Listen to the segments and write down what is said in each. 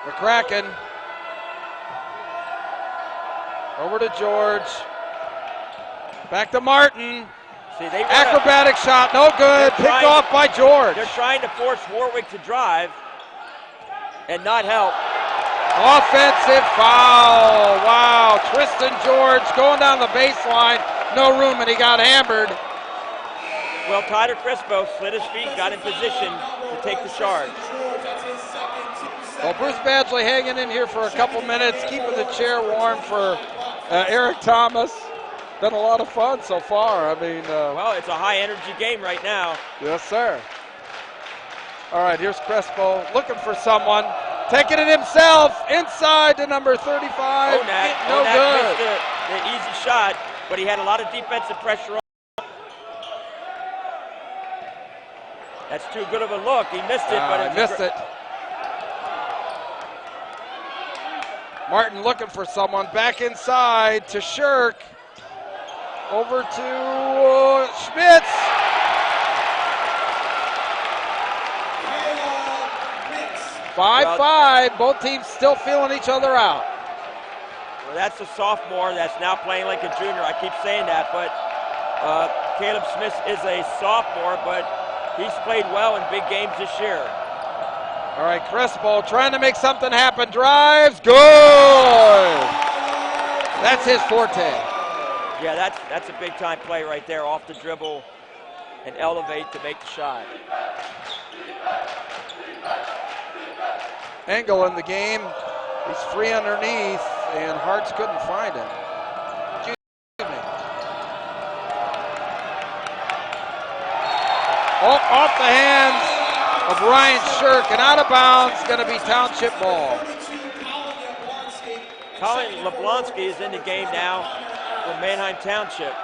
McCracken. Over to George. Back to Martin. See, acrobatic shot, no good. Picked off by George. They're trying to force Warwick to drive and not help. Offensive foul. Wow. Tristan George going down the baseline. No room, and he got hammered. Well, Tyler Crespo slid his feet, got in position to take the charge. Well, Bruce Badgley hanging in here for a couple minutes, keeping the chair warm for Eric Thomas. Been a lot of fun so far. I mean, well, it's a high-energy game right now. Yes, sir. All right, here's Crespo looking for someone. Taking it himself inside to number 35. No good. Missed the easy shot, but he had a lot of defensive pressure on. That's too good of a look. He missed it, but missed it. Martin looking for someone. Back inside to Shirk. Over to Schmitz. Five. Both teams still feeling each other out. Well, that's a sophomore that's now playing like a junior. I keep saying that, but Caleb Smith is a sophomore, but he's played well in big games this year. All right, Crespo trying to make something happen. Drives. Good. That's his forte. Yeah, that's a big-time play right there, off the dribble and elevate to make the shot. Engel in the game. He's free underneath, and Hartz couldn't find him. Excuse me. Oh, off the hands of Ryan Shirk, and out of bounds, going to be Township ball. Colin Leblonsky is in the game now for Manheim Township.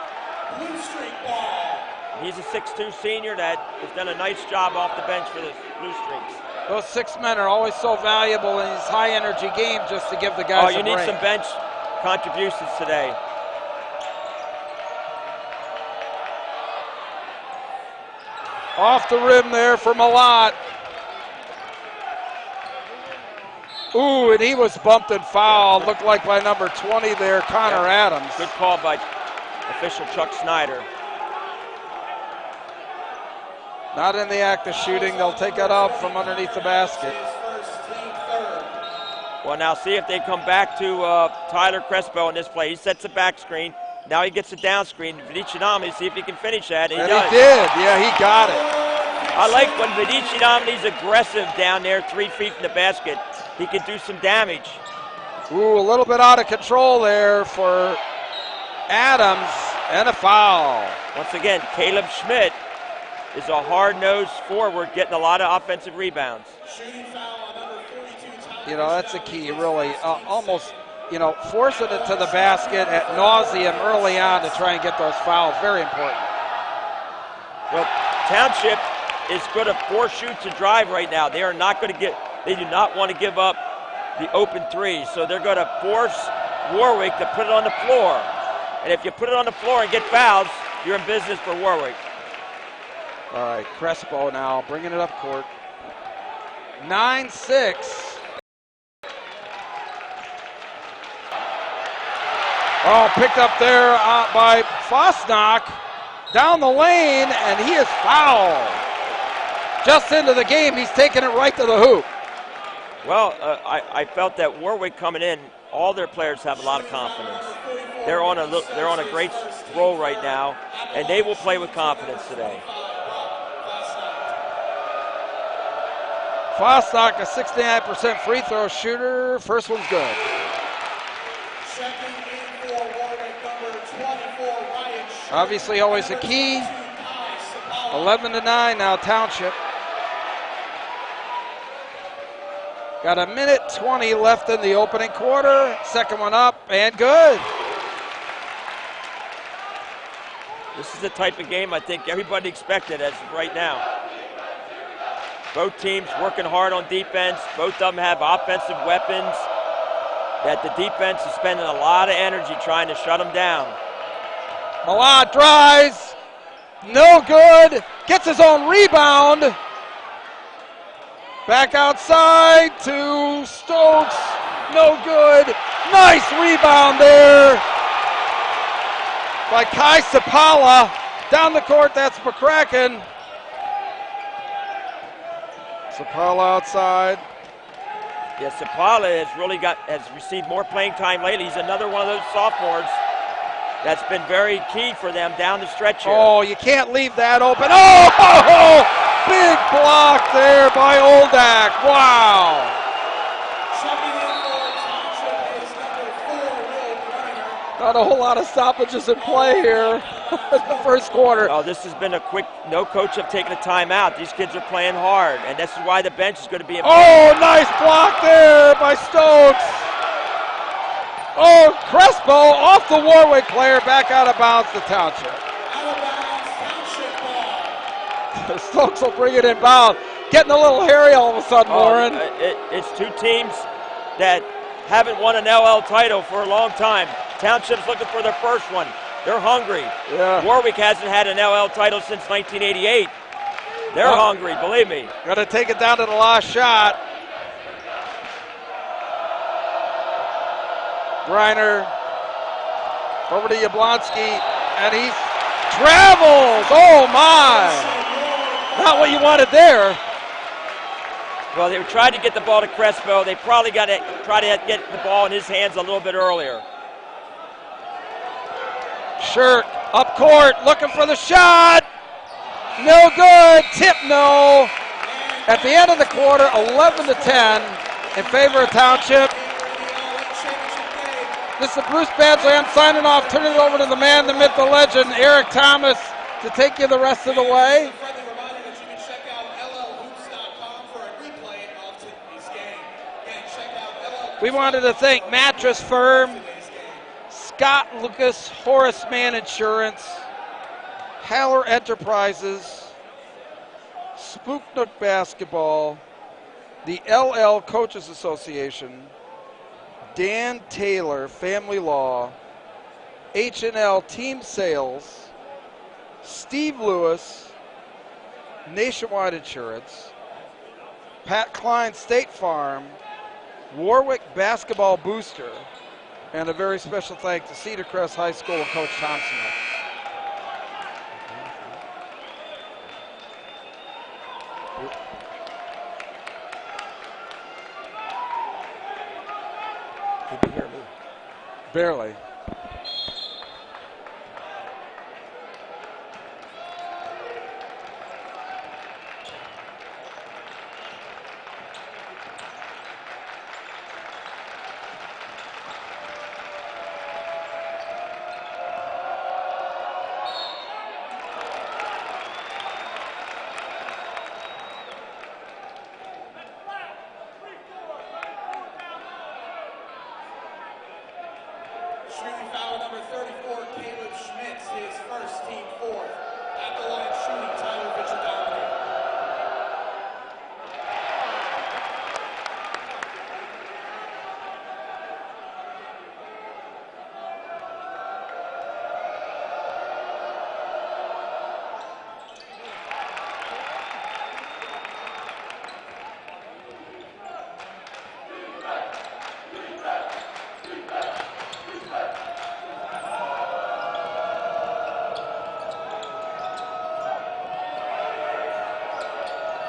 He's a 6'2 senior that has done a nice job off the bench for the Blue Streaks. Those 6 men are always so valuable in these high-energy games just to give the guys you need some bench contributions today. Off the rim there for Malott. Ooh, and he was bumped and fouled. Looked like by number 20 there, Connor Adams. Good call by official Chuck Snyder. Not in the act of shooting. They'll take it up from underneath the basket. Well, now see if they come back to Tyler Crespo in this play. He sets a back screen. Now he gets a down screen. Vidici, see if he can finish that. And he does. He did. Yeah, he got it. I like when Vidici is aggressive down there 3 feet from the basket. He can do some damage. Ooh, a little bit out of control there for Adams, and a foul. Once again, Caleb Schmidt is a hard-nosed forward getting a lot of offensive rebounds. You know, that's the key, really. Almost, forcing it to the basket at nauseum early on to try and get those fouls. Very important. Well, Township is going to force you to drive right now. They are not going to they do not want to give up the open three, so they're going to force Warwick to put it on the floor. And if you put it on the floor and get fouls, you're in business for Warwick. All right, Crespo now bringing it up court. 9-6. Oh, picked up there by Fosnock down the lane, and he is fouled. Just into the game, he's taking it right to the hoop. Well, I felt that Warwick coming in, all their players have a lot of confidence. They're on a great roll right now, and they will play with confidence today. Fosnock, a 69% free throw shooter. First one's good. Obviously, always a key. 11-9 now, Township. Got a minute 20 left in the opening quarter. Second one up, and good. This is the type of game I think everybody expected as of right now. Both teams working hard on defense. Both of them have offensive weapons that the defense is spending a lot of energy trying to shut them down. Malott drives. No good. Gets his own rebound. Back outside to Stokes. No good. Nice rebound there by Kai Sapala. Down the court, that's McCracken. Sapala outside. Yeah, Sapala has received more playing time lately. He's another one of those sophomores that's been very key for them down the stretch here. Oh, you can't leave that open. Oh, big block there by Oldak. Wow. Not a whole lot of stoppages in play here in the first quarter. Oh, this has been a quick, no coach have taken a timeout. These kids are playing hard, and this is why the bench is going to be important. Oh, nice block there by Stokes. Oh, Crespo off the Warwick player, back out of bounds to Township. Stokes will bring it in bound. Getting a little hairy all of a sudden, Warren. It's two teams that haven't won an LL title for a long time. Township's looking for their first one. They're hungry. Yeah. Warwick hasn't had an LL title since 1988. They're hungry, believe me. Got to take it down to the last shot. Griner over to Yablonski, and he travels. Oh my! Not what you wanted there. Well, they tried to get the ball to Crespo. They probably got to try to get the ball in his hands a little bit earlier. Shirk up court, looking for the shot. No good. Tip no. At the end of the quarter, 11-10 in favor of Township. This is Bruce Badgley. I'm signing off. Turning it over to the man, the myth, the legend, Eric Thomas, to take you the rest of the way. We wanted to thank Mattress Firm, Scott Lucas, Horace Mann Insurance, Haller Enterprises, Spooknook Basketball, the LL Coaches Association, Dan Taylor Family Law, H&L Team Sales, Steve Lewis, Nationwide Insurance, Pat Klein State Farm, Warwick Basketball Booster, and a very special thanks to Cedar Crest High School and Coach Tom Smith. Did you hear me? Barely. Shooting foul number 34, Caleb Schmitz, his first, team fourth. At the line shooting, Tyler Viciodominant.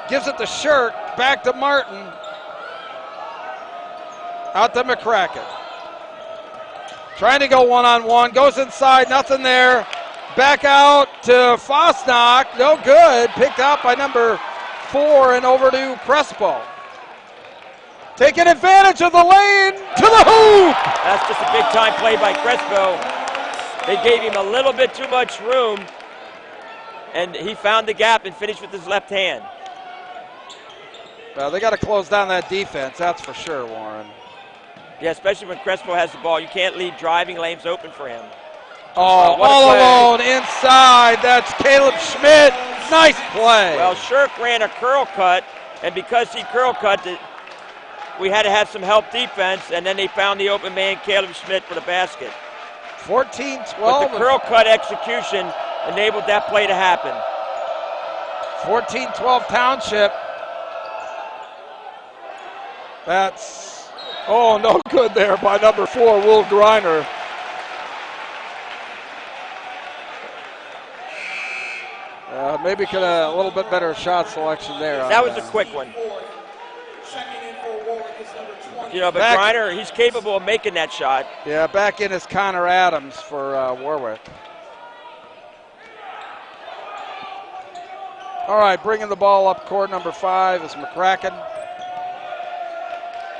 Gives it to Shirk, back to Martin. Out to McCracken. Trying to go one-on-one, goes inside, nothing there. Back out to Fosnock, no good. Picked out by number 4 and over to Crespo. Taking advantage of the lane to the hoop. That's just a big-time play by Crespo. They gave him a little bit too much room, and he found the gap and finished with his left hand. They got to close down that defense, that's for sure, Warren. Yeah, especially when Crespo has the ball. You can't leave driving lanes open for him. Oh, all alone inside. That's Caleb Schmidt. Nice play. Well, Shirk ran a curl cut, and because he curl cut, we had to have some help defense, and then they found the open man, Caleb Schmidt, for the basket. 14-12. But the curl cut execution enabled that play to happen. 14-12 Township. That's, oh, no good there by number 4, Will Griner. Maybe could have a little bit better shot selection there. That was a quick one. You know, but Griner, he's capable of making that shot. Yeah, back in is Connor Adams for Warwick. All right, bringing the ball up court, number 5 is McCracken.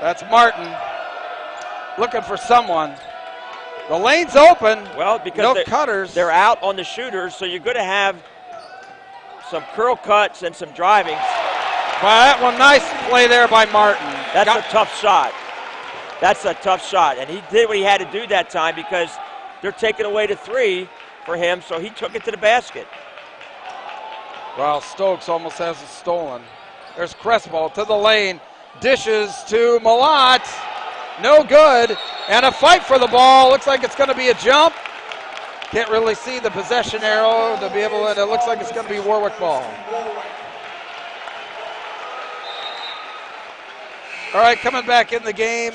That's Martin looking for someone. The lane's open. Well, because no cutters. They're out on the shooters, so you're going to have some curl cuts and some driving. Well, that one, nice play there by Martin. That's a tough shot. That's a tough shot, and he did what he had to do that time because they're taking away the 3 for him, so he took it to the basket. Well, Stokes almost has it stolen. There's Crespo to the lane. Dishes to Malott. No good. And a fight for the ball. Looks like it's going to be a jump. Can't really see the possession arrow to be able to. It looks like it's going to be Warwick ball. All right, coming back in the game,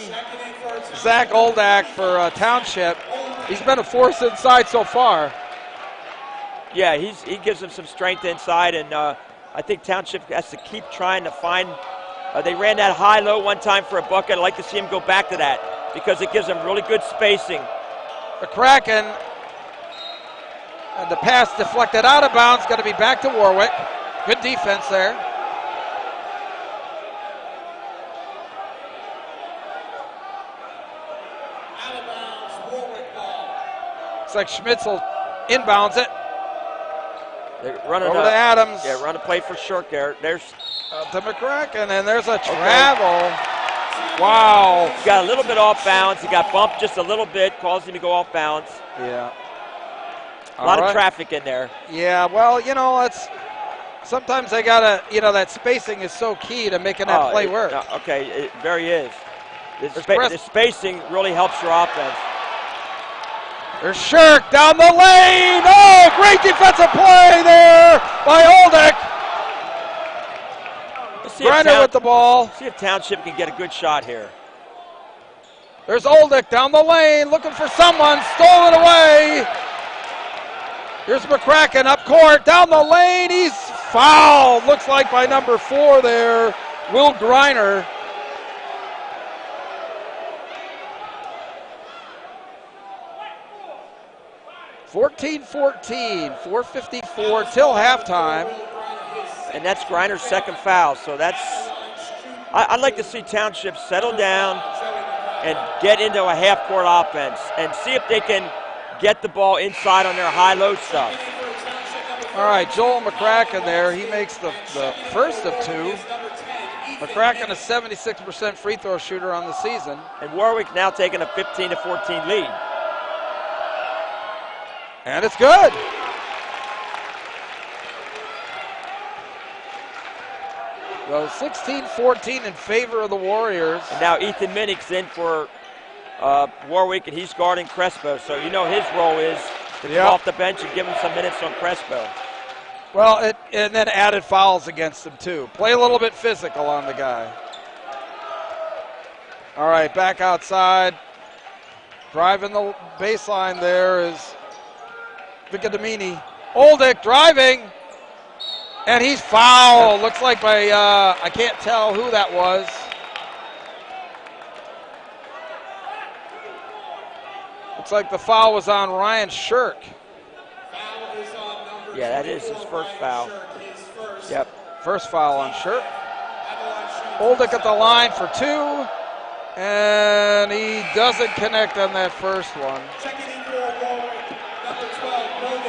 Zach Oldak for Township. He's been a force inside so far. Yeah, he gives them some strength inside, and I think Township has to keep trying to find. They ran that high-low one time for a bucket. I'd like to see him go back to that because it gives them really good spacing. McCracken, and the pass deflected out of bounds, going to be back to Warwick. Good defense there. Looks like Schmitzel inbounds it. They're running over to Adams. Yeah, run a play for Shirk there. There's to McCracken, and there's a travel. Wow. He got a little bit off balance. He got bumped just a little bit, caused him to go off balance. Yeah. A lot of traffic in there. Yeah, well, you know, it's sometimes they gotta, you know, that spacing is so key to making that play work. Okay, it very is. The spacing really helps your offense. There's Shirk down the lane. Oh, great defensive play there by Oldick. Griner with the ball. See if Township can get a good shot here. There's Oldick down the lane looking for someone. Stolen away. Here's McCracken up court, down the lane. He's fouled. Looks like by number 4 there, Will Griner. (14-14), 4:54 till halftime. And that's Griner's second foul. So that's, I'd like to see Township settle down and get into a half-court offense and see if they can get the ball inside on their high-low stuff. All right, Joel McCracken there. He makes the first of 2. McCracken, a 76% free throw shooter on the season. And Warwick now taking a 15-14 lead. And it's good. So 16-14 in favor of the Warriors. And now Ethan Minnick's in for Warwick, and he's guarding Crespo. So you know his role is to come off the bench and give him some minutes on Crespo. Well, and then added fouls against him too. Play a little bit physical on the guy. All right, back outside. Driving the baseline there is Vicadamini. Oldick driving. And he's fouled. Looks like by, I can't tell who that was. Looks like the foul was on Ryan Shirk. Yeah, that is his first foul. Yep, first foul on Shirk. Oldick at the line for 2. And he doesn't connect on that first one.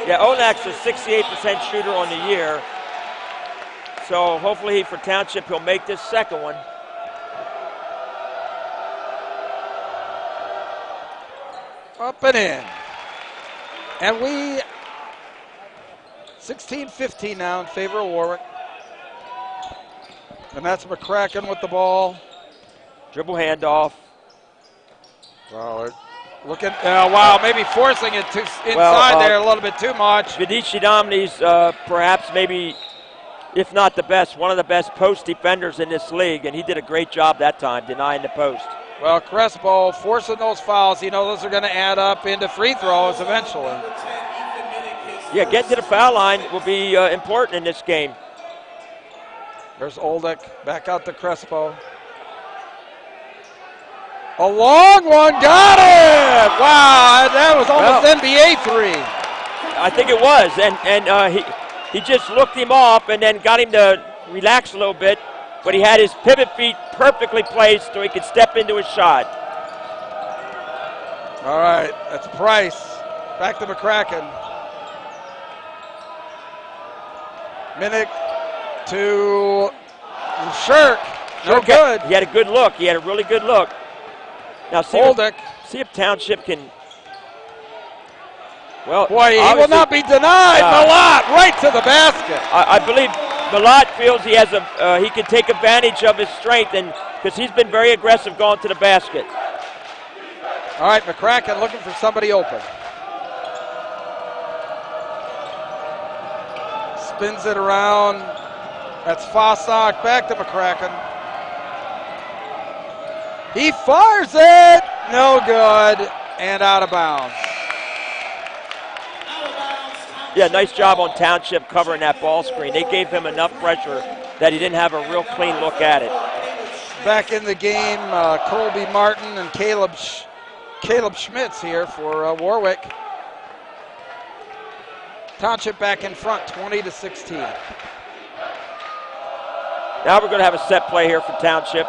Yeah, Olak's a 68% shooter on the year. So hopefully for Township, he'll make this second one. Up and in. And we, 16-15 now in favor of Warwick. And that's McCracken with the ball. Dribble handoff. Well, looking, wow, maybe forcing it inside there a little bit too much. Vidici Domini's perhaps maybe if not the best, one of the best post defenders in this league, and he did a great job that time denying the post. Well, Crespo forcing those fouls. You know those are going to add up into free throws eventually. Yeah, getting to the foul line will be important in this game. There's Oldick, back out to Crespo. A long one, got it! Wow, that was almost NBA three. I think it was, and he just looked him off and then got him to relax a little bit, but he had his pivot feet perfectly placed so he could step into his shot. All right, that's Price. Back to McCracken. Minnick to Shirk. No good. He had a good look. He had a really good look. Now see if Township can. Well, boy, he will not be denied. Malott right to the basket. I believe Malott feels he has he can take advantage of his strength, and because he's been very aggressive going to the basket. All right, McCracken looking for somebody open. Spins it around. That's Fossock back to McCracken. He fires it. No good. And out of bounds. Yeah, nice job on Township covering that ball screen. They gave him enough pressure that he didn't have a real clean look at it. Back in the game, Colby Martin and Caleb Schmitz here for Warwick. Township back in front, 20-16. Now we're going to have a set play here for Township.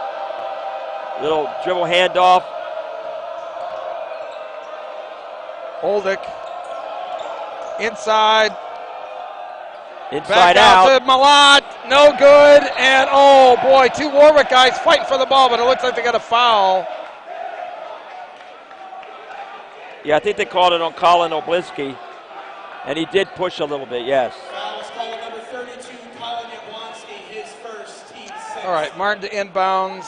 Little dribble handoff. Oldick. Inside. Inside back out to Malott. No good. And oh boy, two Warwick guys fighting for the ball, but it looks like they got a foul. Yeah, I think they called it on Colin Obliski. And he did push a little bit, yes. Foul was called on number 32, Colin Yablonski, his first, team 6. All right, Martin to inbounds.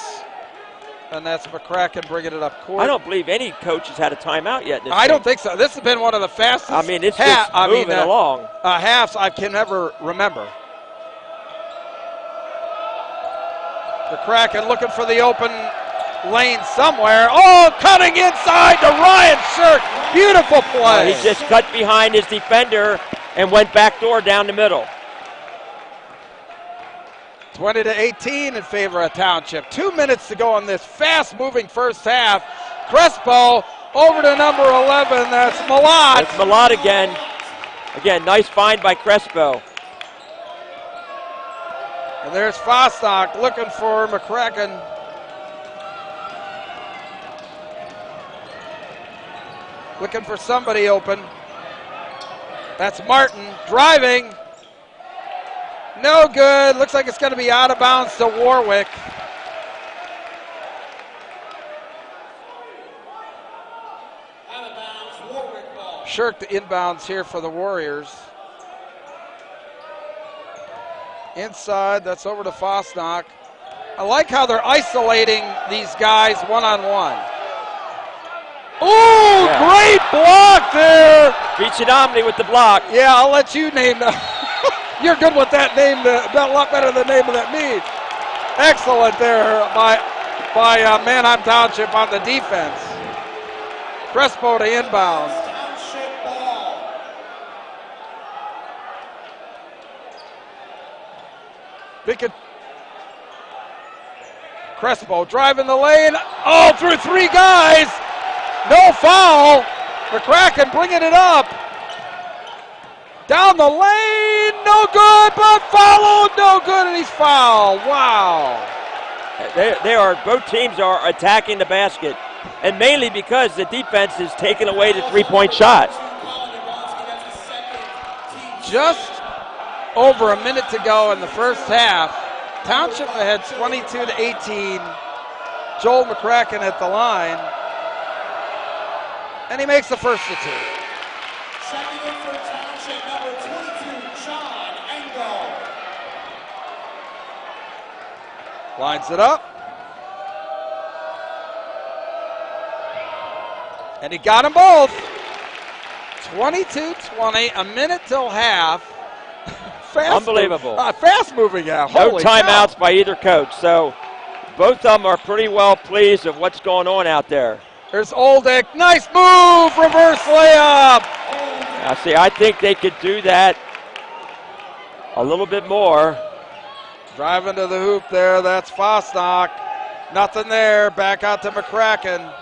And that's McCracken bringing it up court. I don't believe any coach has had a timeout yet. I don't think so. This has been one of the fastest. I mean, it's just moving along. Halves I can never remember. McCracken looking for the open lane somewhere. Oh, cutting inside to Ryan Shirk. Beautiful play. He just cut behind his defender and went backdoor down the middle. 20-18 in favor of Township. 2 minutes to go in this fast-moving first half. Crespo over to number 11. That's Malott. It's Malott again. Again, nice find by Crespo. And there's Fossock looking for McCracken. Looking for somebody open. That's Martin driving. No good. Looks like it's going to be out of bounds to Warwick. Out of bounds, Warwick ball. Shirk to inbounds here for the Warriors. Inside, that's over to Fosnock. I like how they're isolating these guys one-on-one. Ooh, yeah. Great block there. Vicinamni with the block. Yeah, I'll let you name that. You're good with that name, a lot better than the name of that me. Excellent there by Manheim Township on the defense. Crespo to inbound. Township ball. Crespo driving the lane. Oh, through three guys. No foul. McCracken bringing it up. Down the lane, no good, but followed, no good, and he's fouled. Wow. Both teams are attacking the basket, and mainly because the defense is taking away the three-point shot. Just over a minute to go in the first half. Township ahead 22-18. Joel McCracken at the line. And he makes the first of two. Checking in for Township, number 22, John Engel. Lines it up. And he got them both. 22-20, a minute till half. Unbelievable. Fast moving, yeah. No Holy timeouts cow. by either coach. So both of them are pretty well pleased of what's going on out there. There's Oldick. Nice move. Reverse layup. Now, see, I think they could do that a little bit more. Driving to the hoop there. That's Fosnock. Nothing there. Back out to McCracken.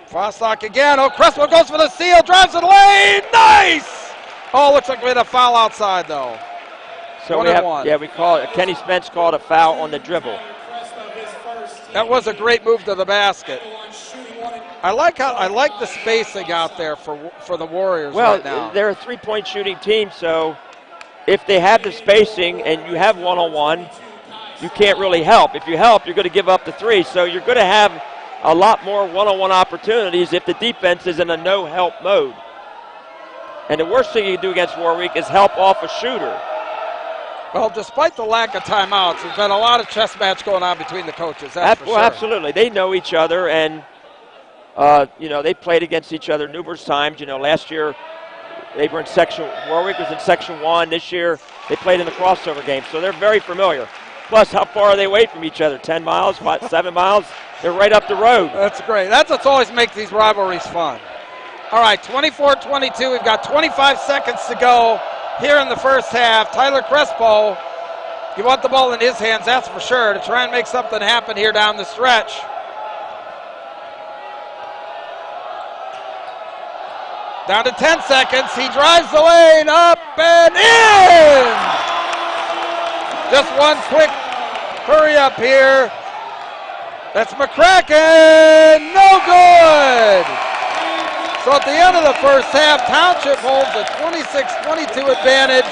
Fosnock again. Oh, Crespo goes for the steal. Drives to the lane. Nice. Oh, looks like we had a foul outside, though. So One we and have, one. yeah, we call it. Kenny Spence called a foul on the dribble. That was a great move to the basket. I like the spacing out there for the Warriors right now. Well, they're a three-point shooting team, so if they have the spacing and you have one-on-one, you can't really help. If you help, you're going to give up the three. So you're going to have a lot more one-on-one opportunities if the defense is in a no-help mode. And the worst thing you can do against Warwick is help off a shooter. Well, despite the lack of timeouts, there's been a lot of chess match going on between the coaches. That's for sure. Absolutely. They know each other, and they played against each other numerous times. Last year they were in Warwick was in Section 1. This year they played in the crossover game, so they're very familiar. Plus, how far are they away from each other? 10 miles, 7 miles? They're right up the road. That's great. That's what's always makes these rivalries fun. All right, 24-22. We've got 25 seconds to go here in the first half. Tyler Crespo, you want the ball in his hands, that's for sure, to try and make something happen here down the stretch. Down to 10 seconds. He drives the lane up and in. Just one quick hurry up here. That's McCracken. No good. So at the end of the first half, Township holds a 26-22 advantage.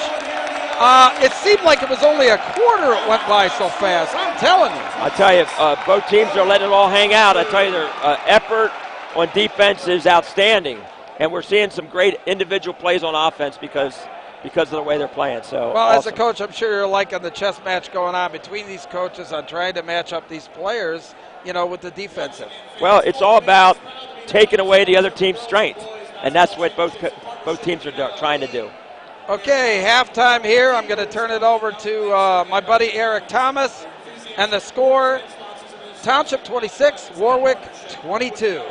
It seemed like it was only a quarter it went by so fast. I'm telling you. I tell you, both teams are letting it all hang out. I tell you, their effort on defense is outstanding. And we're seeing some great individual plays on offense because of the way they're playing. So, well, awesome. As a coach, I'm sure you're liking the chess match going on between these coaches on trying to match up these players, with the defensive. Well, it's all about taking away the other team's strength, and that's what both teams are trying to do. Okay, halftime here. I'm going to turn it over to my buddy Eric Thomas, and the score: Township 26, Warwick 22.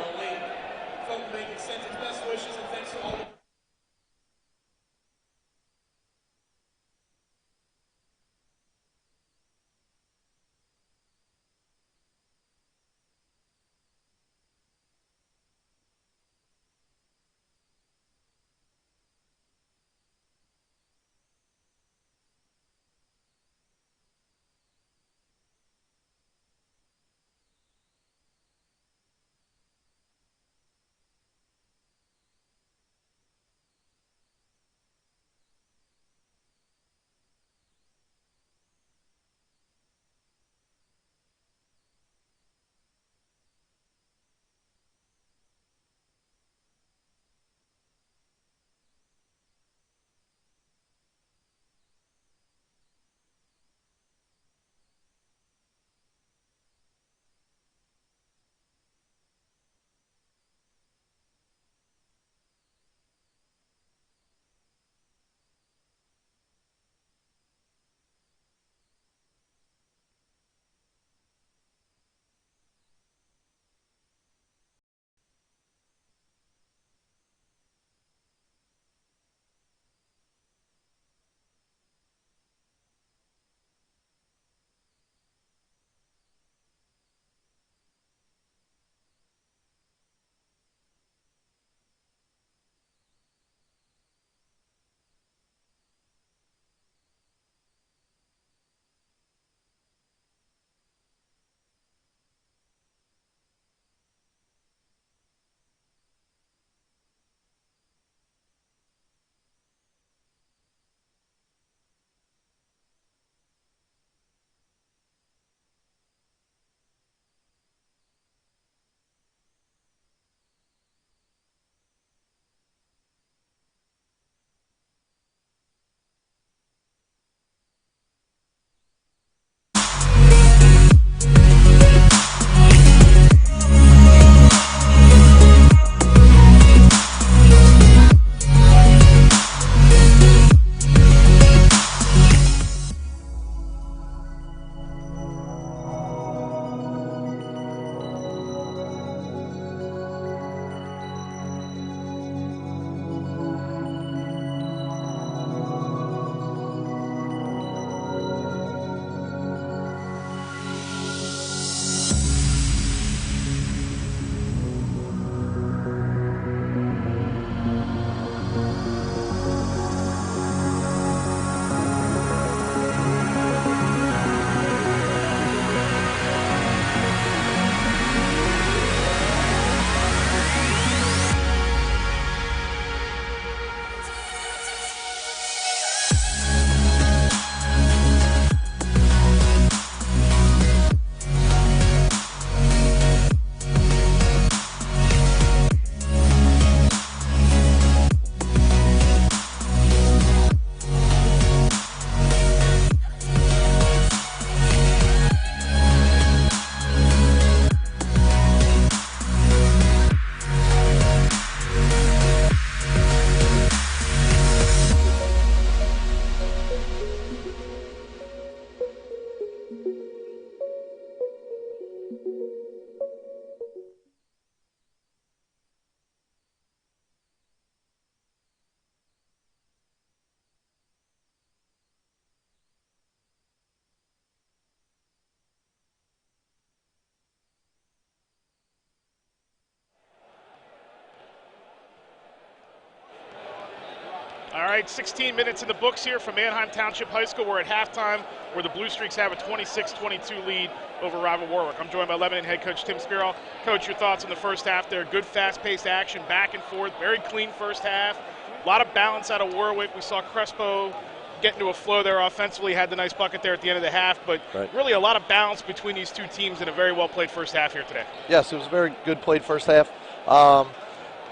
All right, 16 minutes in the books here from Manheim Township High School. We're at halftime where the Blue Streaks have a 26-22 lead over rival Warwick. I'm joined by Lebanon head coach Tim Spiro. Coach, your thoughts on the first half there? Good fast-paced action, back and forth, very clean first half. A lot of balance out of Warwick. We saw Crespo get into a flow there offensively, had the nice bucket there at the end of the half, but really a lot of balance between these two teams in a very well-played first half here today. Yes, it was a very good played first half.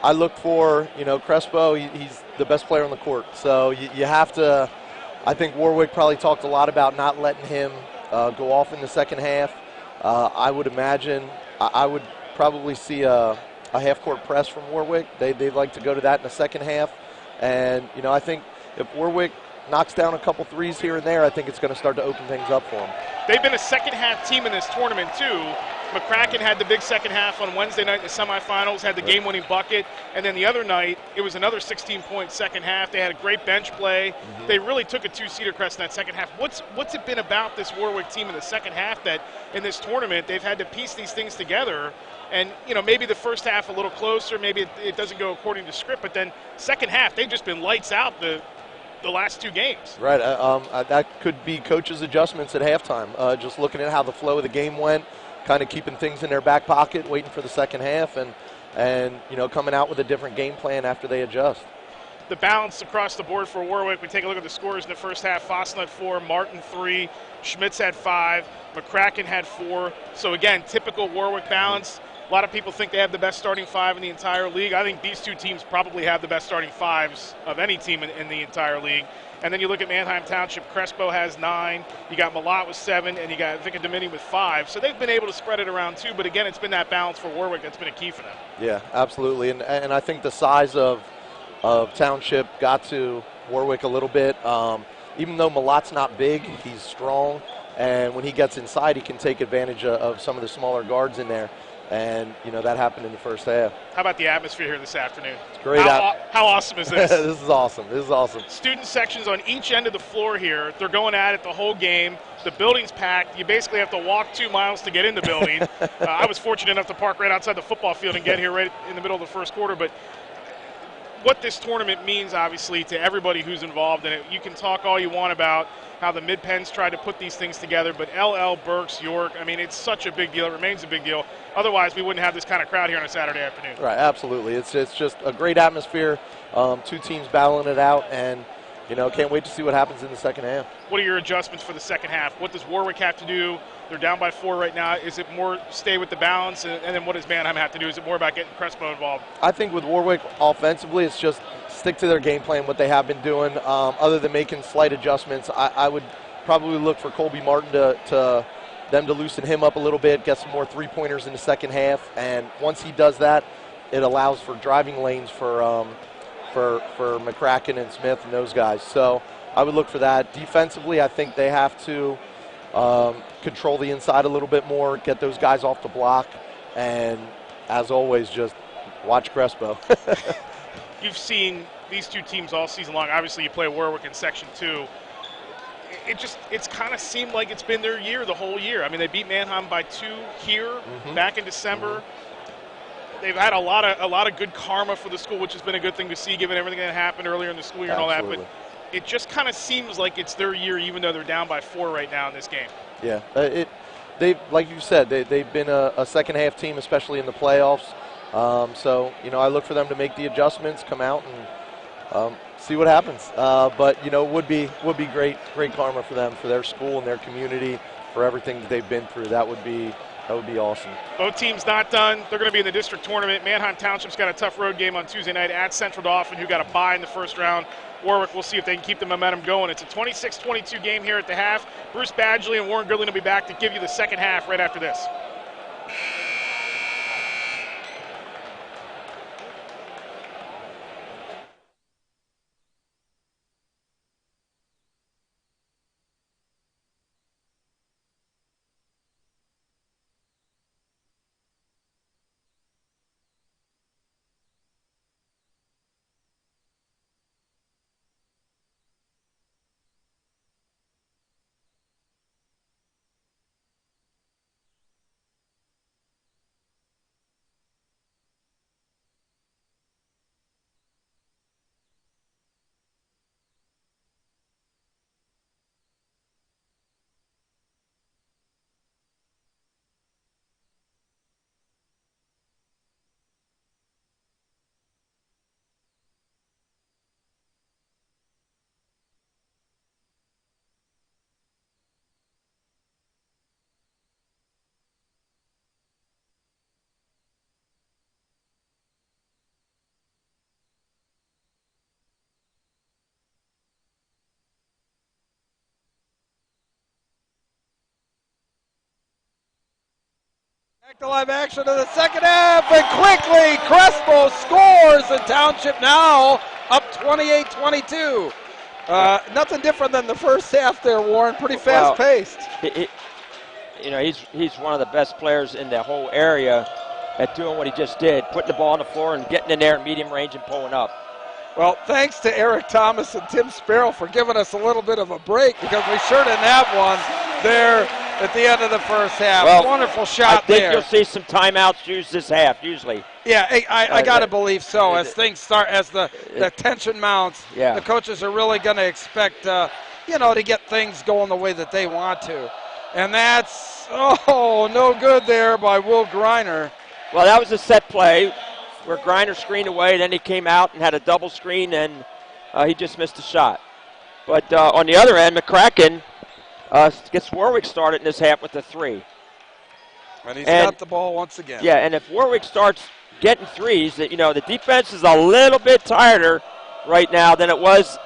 I look for, Crespo, he's the best player on the court. So you have to, I think Warwick probably talked a lot about not letting him go off in the second half. I would imagine, I would probably see a half-court press from Warwick. They'd like to go to that in the second half. And, I think if Warwick knocks down a couple threes here and there, I think it's going to start to open things up for them. They've been a second-half team in this tournament, too. McCracken had the big second half on Wednesday night in the semifinals, had the game-winning bucket, and then the other night, it was another 16-point second half. They had a great bench play. Mm-hmm. They really took a two-seater crest in that second half. What's it been about this Warwick team in the second half that in this tournament they've had to piece these things together? And, maybe the first half a little closer, maybe it doesn't go according to script, but then second half, they've just been lights out the last two games. Right. That could be coaches' adjustments at halftime. Just looking at how the flow of the game went, kind of keeping things in their back pocket, waiting for the second half, and coming out with a different game plan after they adjust. The balance across the board for Warwick, we take a look at the scores in the first half. Fossil had 4, Martin 3, Schmitz had 5, McCracken had 4. So again, typical Warwick balance. A lot of people think they have the best starting 5 in the entire league. I think these two teams probably have the best starting 5s of any team in the entire league. And then you look at Manheim Township, Crespo has 9, you got Malott with 7, and you got Vicadimini with 5. So they've been able to spread it around too, but again, it's been that balance for Warwick that's been a key for them. Yeah, absolutely. And I think the size of Township got to Warwick a little bit. Even though Malott's not big, he's strong, and when he gets inside, he can take advantage of some of the smaller guards in there. And, that happened in the first half. How about the atmosphere here this afternoon? It's great. How awesome is this? This is awesome. Student sections on each end of the floor here. They're going at it the whole game. The building's packed. You basically have to walk 2 miles to get in the building. I was fortunate enough to park right outside the football field and get here right in the middle of the first quarter. But what this tournament means, obviously, to everybody who's involved in it, you can talk all you want about how the Mid-Penns tried to put these things together, but LL, Berks, York, it's such a big deal. It remains a big deal. Otherwise, we wouldn't have this kind of crowd here on a Saturday afternoon. Right, absolutely. It's just a great atmosphere, two teams battling it out, and, can't wait to see what happens in the second half. What are your adjustments for the second half? What does Warwick have to do? They're down by 4 right now. Is it more stay with the balance, and then what does Manheim have to do? Is it more about getting Crespo involved? I think with Warwick offensively, it's just stick to their game plan, what they have been doing. Other than making slight adjustments, I would probably look for Colby Martin to loosen him up a little bit, get some more three-pointers in the second half, and once he does that, it allows for driving lanes for McCracken and Smith and those guys. So I would look for that. Defensively, I think they have to control the inside a little bit more, get those guys off the block, and as always, just watch Crespo. You've seen these two teams all season long. Obviously, you play Warwick in Section 2. It's kind of seemed like it's been their year the whole year. They beat Manheim by 2 here back in December. They've had a lot of good karma for the school, which has been a good thing to see given everything that happened earlier in the school year. Absolutely. And all that. But it just kind of seems like it's their year, even though they're down by 4 right now in this game. Yeah, they like you said, they've been a second half team, especially in the playoffs. So I look for them to make the adjustments, come out and see what happens. But it would be great karma for them, for their school and their community, for everything that they've been through. That would be awesome. Both teams not done. They're going to be in the district tournament. Manheim Township's got a tough road game on Tuesday night at Central Dauphin, who got a bye in the first round. Warwick, we'll see if they can keep the momentum going. It's a 26-22 game here at the half. Bruce Badgley and Warren Goodland will be back to give you the second half right after this. Back to live action of the second half, and quickly Crespo scores, and Township now up 28-22. Nothing different than the first half there, Warren. Pretty fast-paced. He's one of the best players in the whole area at doing what he just did, putting the ball on the floor and getting in there at medium range and pulling up. Well, thanks to Eric Thomas and Tim Sparrow for giving us a little bit of a break, because we sure didn't have one there at the end of the first half. Well, wonderful shot there. I think there. you'll see some timeouts used this half, usually. Yeah, I got to believe so. As things start, as the tension mounts, the coaches are really going to expect, to get things going the way that they want to. And that's, no good there by Will Griner. Well, that was a set play where Griner screened away, then he came out and had a double screen, and he just missed a shot. But on the other end, McCracken gets Warwick started in this half with a three. And he's got the ball once again. Yeah, and if Warwick starts getting threes, the defense is a little bit tireder right now than it was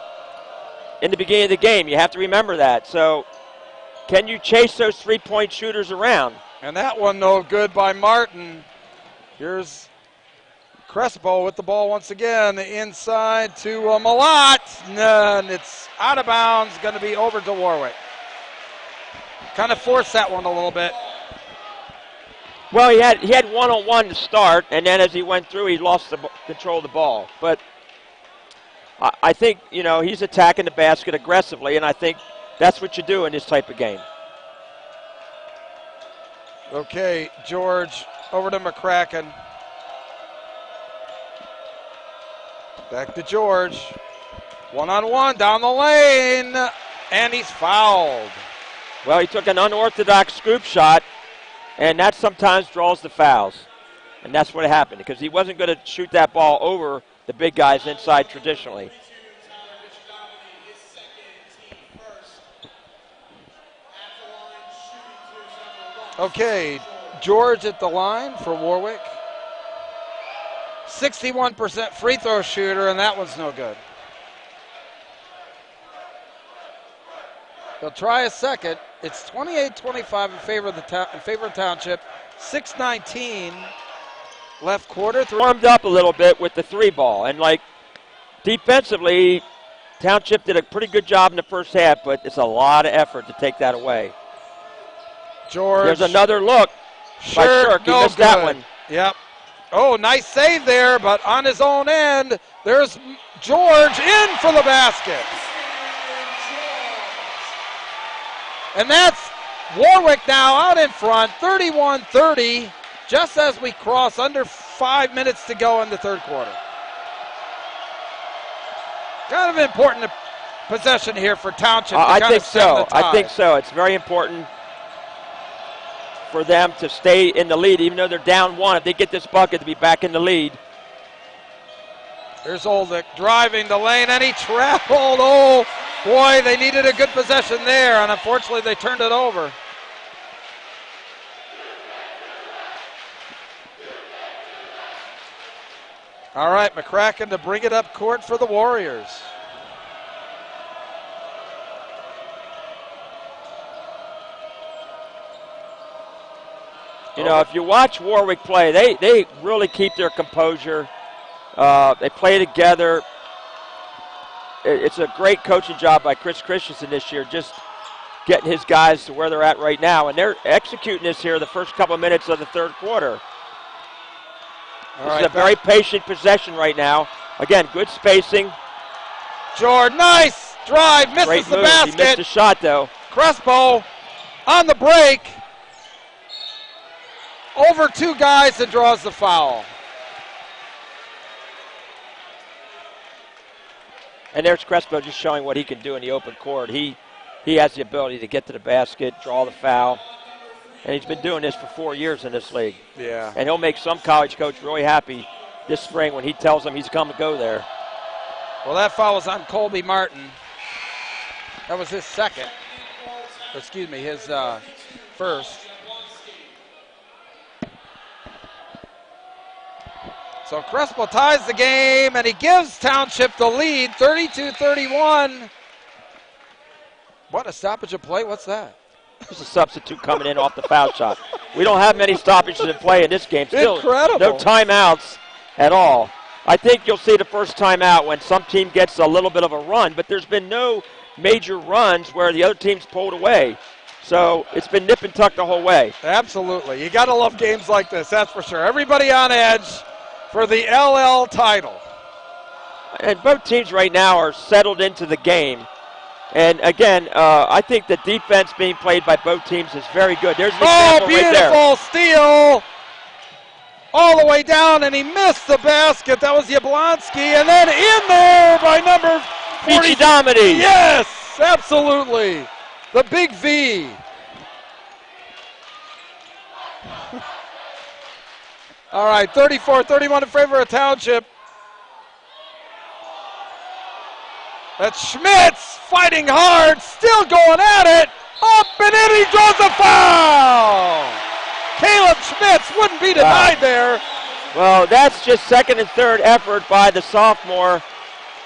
in the beginning of the game. You have to remember that. So can you chase those three-point shooters around? And that one, no good by Martin. Here's Crespo with the ball once again, inside to Malott, and it's out of bounds, going to be over to Warwick. Kind of forced that one a little bit. Well, he had one-on-one to start, and then as he went through, he lost the control of the ball. But I think, he's attacking the basket aggressively, and I think that's what you do in this type of game. Okay, George, over to McCracken. Back to George. One-on-one down the lane, and he's fouled. Well, he took an unorthodox scoop shot, and that sometimes draws the fouls. And that's what happened, because he wasn't going to shoot that ball over the big guys inside traditionally. Okay, George at the line for Warwick. 61% free throw shooter, and that one's no good. They'll try a second. It's 28-25 in favor of Township. 6:19 left quarter. Warmed up a little bit with the three ball, and defensively, Township did a pretty good job in the first half, but it's a lot of effort to take that away. George. There's another look by Shirk. He missed that one. Yep. Oh, nice save there, but on his own end, there's George in for the basket. And that's Warwick now out in front, 31-30, just as we cross under 5 minutes to go in the third quarter. Kind of important possession here for Township. I think so. I think so. It's very important for them to stay in the lead, even though they're down one. If they get this bucket, to be back in the lead. Here's Oldick driving the lane, and he traveled. Oh, boy, they needed a good possession there, and unfortunately they turned it over. All right, McCracken to bring it up court for the Warriors. If you watch Warwick play, they really keep their composure. They play together. It's a great coaching job by Chris Christensen this year, just getting his guys to where they're at right now. And they're executing this here the first couple of minutes of the third quarter. This is a very patient possession right now. Again, good spacing. Jordan, nice drive, misses the basket. He missed a shot, though. Crespo on the break. Over two guys and draws the foul. And there's Crespo just showing what he can do in the open court. He has the ability to get to the basket, draw the foul. And he's been doing this for 4 years in this league. Yeah. And he'll make some college coach really happy this spring when he tells him he's come to go there. Well, that foul was on Colby Martin. That was his second. Excuse me, his first. So Crespo ties the game, and he gives Township the lead, 32-31. What, a stoppage of play? What's that? There's a substitute coming in off the foul shot. We don't have many stoppages in play in this game. Still, Incredible. no timeouts at all. I think you'll see the first timeout when some team gets a little bit of a run, but there's been no major runs where the other team's pulled away. So it's been nip and tuck the whole way. Absolutely. You got to love games like this, that's for sure. Everybody on edge for the LL title. And both teams right now are settled into the game. And again, I think the defense being played by both teams is very good. There's an example right there. Beautiful steal. All the way down, and he missed the basket. That was Yablonski. And then in there by number 40. Vici-Domedy. Yes, absolutely. The big V. All right, 34-31 in favor of Township. That's Schmitz fighting hard, still going at it. Up and in, he draws a foul. Caleb Schmitz wouldn't be denied there. Well, that's just second and third effort by the sophomore.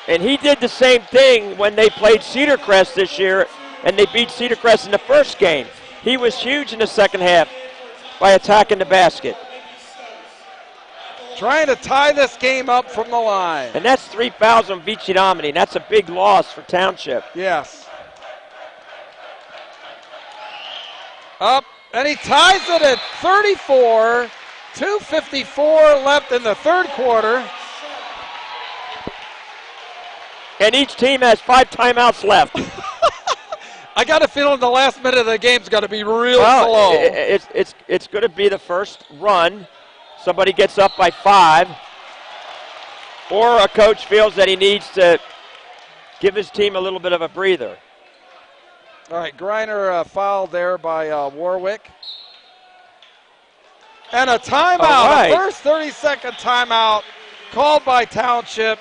And he did the same thing when they played Cedar Crest this year, and they beat Cedar Crest in the first game. He was huge in the second half by attacking the basket. Trying to tie this game up from the line. And that's 3 fouls on Vici-Domedy, and that's a big loss for Township. Yes. Up, and he ties it at 34. 2:54 left in the third quarter. And each team has 5 timeouts left. I got a feeling the last minute of the game's got to be real slow. It's going to be the first run. Somebody gets up by 5, or a coach feels that he needs to give his team a little bit of a breather. All right, Griner fouled there by Warwick. And a timeout, right. A first 30-second timeout called by Township.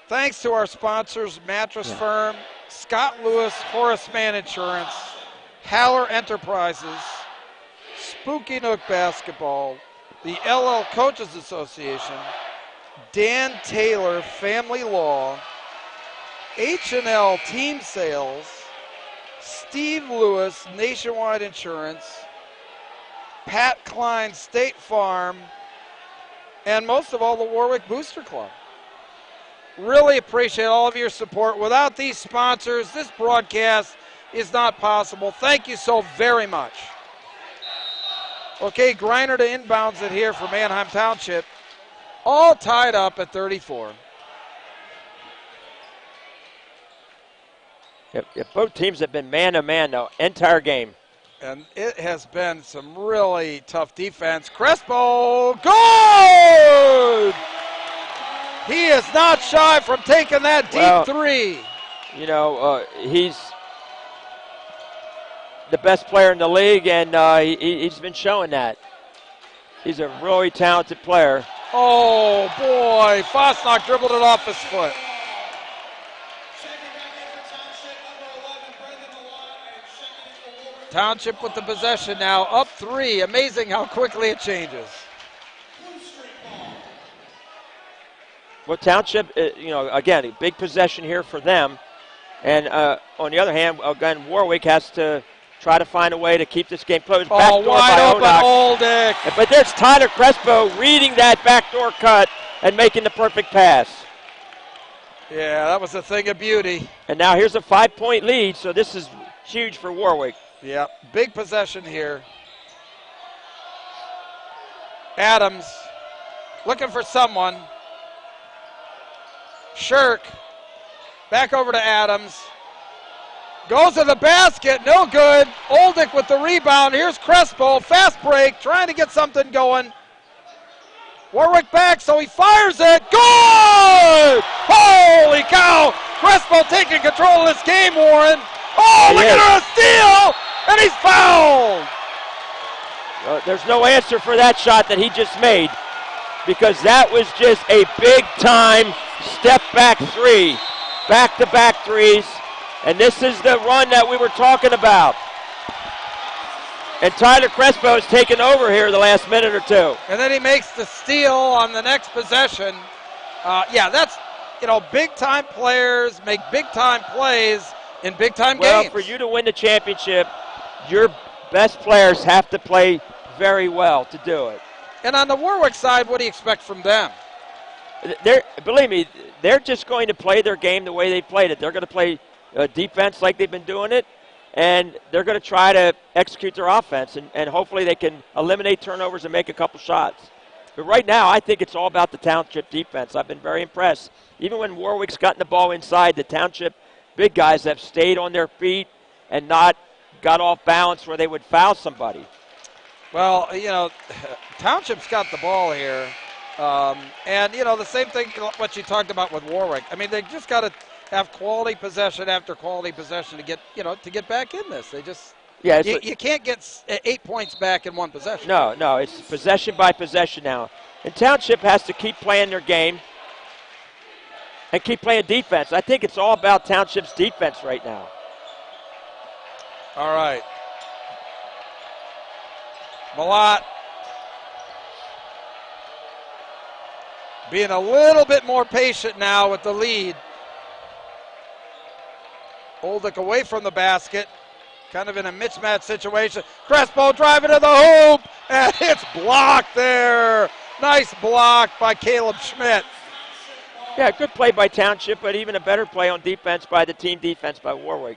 Thanks to our sponsors, Mattress Firm, Scott Lewis, Horace Mann Insurance, Haller Enterprises, Spooky Nook Basketball, the LL Coaches Association, Dan Taylor Family Law, H&L Team Sales, Steve Lewis Nationwide Insurance, Pat Klein State Farm, and most of all, the Warwick Booster Club. Really appreciate all of your support. Without these sponsors, this broadcast is not possible. Thank you so very much. Okay, Griner to inbounds it here for Manheim Township. All tied up at 34. If both teams have been man-to-man the entire game. And it has been some really tough defense. Crespo, good! He is not shy from taking that deep three. You know, he's the best player in the league, and he's been showing that. He's a really talented player. Oh, boy. Fosnock dribbled it off his foot. Township with the possession now, up 3. Amazing how quickly it changes. Well, Township, again, a big possession here for them. And on the other hand, again, Warwick has to try to find a way to keep this game closed. Oh, wide open Oldick. But there's Tyler Crespo reading that backdoor cut and making the perfect pass. Yeah, that was a thing of beauty. And now here's a 5-point lead, so this is huge for Warwick. Yeah, big possession here. Adams looking for someone. Shirk back over to Adams. Goes to the basket, no good. Oldick with the rebound. Here's Crespo, fast break, trying to get something going. Warwick back, so he fires it. Good! Holy cow! Crespo taking control of this game, Warren. Oh, look at her, a steal! And he's fouled! There's no answer for that shot that he just made, because that was just a big-time step-back three. Back-to-back threes. And this is the run that we were talking about. And Tyler Crespo has taken over here the last minute or two. And then he makes the steal on the next possession. That's, big-time players make big-time plays in big-time games. Well, for you to win the championship, your best players have to play very well to do it. And on the Warwick side, what do you expect from them? Believe me, they're just going to play their game the way they played it. They're going to play defense like they've been doing it, and they're going to try to execute their offense, and hopefully they can eliminate turnovers and make a couple shots. But right now, I think it's all about the Township defense. I've been very impressed. Even when Warwick's gotten the ball inside, the Township big guys have stayed on their feet and not got off balance where they would foul somebody. Well, Township's got the ball here. And, the same thing what you talked about with Warwick. I mean, they just got to have quality possession after quality possession to get back in this. They just you can't get 8 points back in one possession. No, it's possession by possession now. And Township has to keep playing their game and keep playing defense. I think it's all about Township's defense right now. All right. Malott being a little bit more patient now with the lead. Oldick away from the basket, kind of in a mismatch situation. Crespo driving to the hoop, and it's blocked there. Nice block by Caleb Schmidt. Yeah, good play by Township, but even a better play on defense by the team defense by Warwick.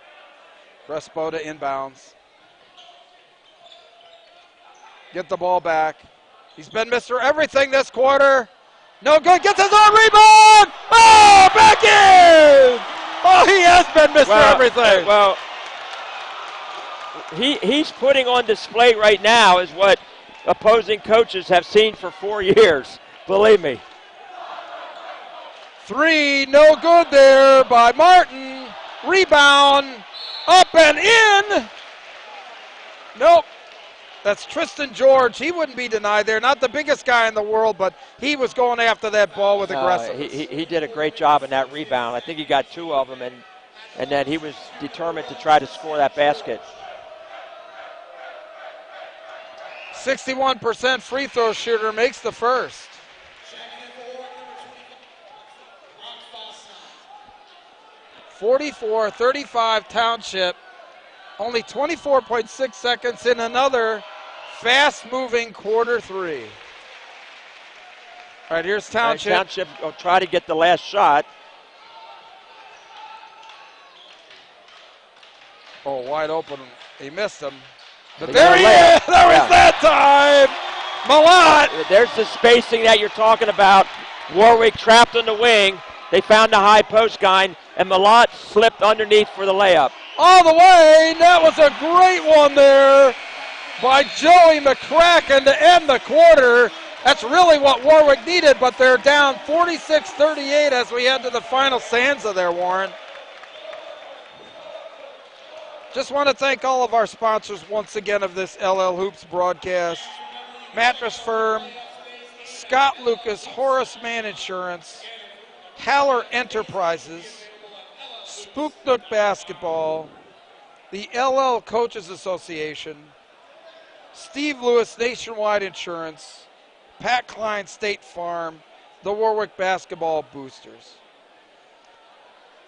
Crespo to inbounds. Get the ball back. He's been Mr. Everything this quarter. No good. Gets his own rebound. Oh, back in. Oh, he has been Mr. Everything. Well, he's putting on display right now is what opposing coaches have seen for 4 years. Believe me. 3, no good there by Martin. Rebound, up and in. Nope. That's Tristan George. He wouldn't be denied there. Not the biggest guy in the world, but he was going after that ball with aggressiveness. He did a great job in that rebound. I think he got 2 of them, and then he was determined to try to score that basket. 61% free throw shooter makes the first. (44-35) Township. Only 24.6 seconds in another fast-moving quarter 3. All right, here's Township. Township will try to get the last shot. Oh, wide open. He missed him. But there he is. There is that time. Malott. There's the spacing that you're talking about. Warwick trapped on the wing. They found the high post guy, and Malott slipped underneath for the layup. All the way. That was a great one there by Joey McCracken to end the quarter. That's really what Warwick needed, but they're down 46-38 as we head to the final stanza there, Warren. Just want to thank all of our sponsors once again of this LL Hoops broadcast. Mattress Firm, Scott Lucas, Horace Mann Insurance, Haller Enterprises, Spook Nook Basketball, the LL Coaches Association, Steve Lewis Nationwide Insurance, Pat Klein State Farm, the Warwick Basketball Boosters.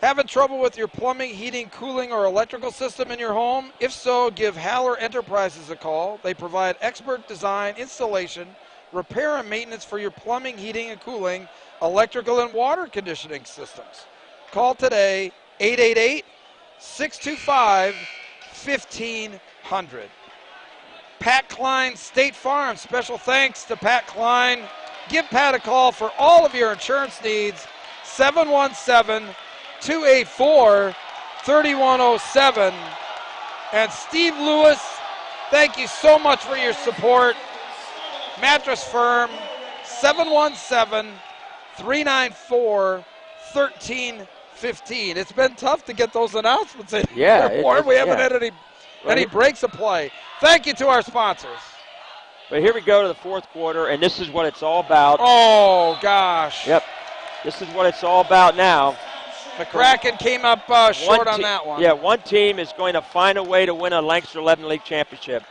Having trouble with your plumbing, heating, cooling, or electrical system in your home? If so, give Haller Enterprises a call. They provide expert design, installation, repair, and maintenance for your plumbing, heating, and cooling, electrical, and water conditioning systems. Call today, 888-625-1500. Pat Klein State Farm. Special thanks to Pat Klein. Give Pat a call for all of your insurance needs. 717-284-3107. And Steve Lewis, thank you so much for your support. Mattress Firm, 717-394-1315. It's been tough to get those announcements in. Yeah. We haven't had any breaks of play. Thank you to our sponsors. But here we go to the fourth quarter, and this is what it's all about. Oh, gosh. Yep. This is what it's all about now. McCracken came up short on that one. Yeah, one team is going to find a way to win a Lancaster 11 League championship,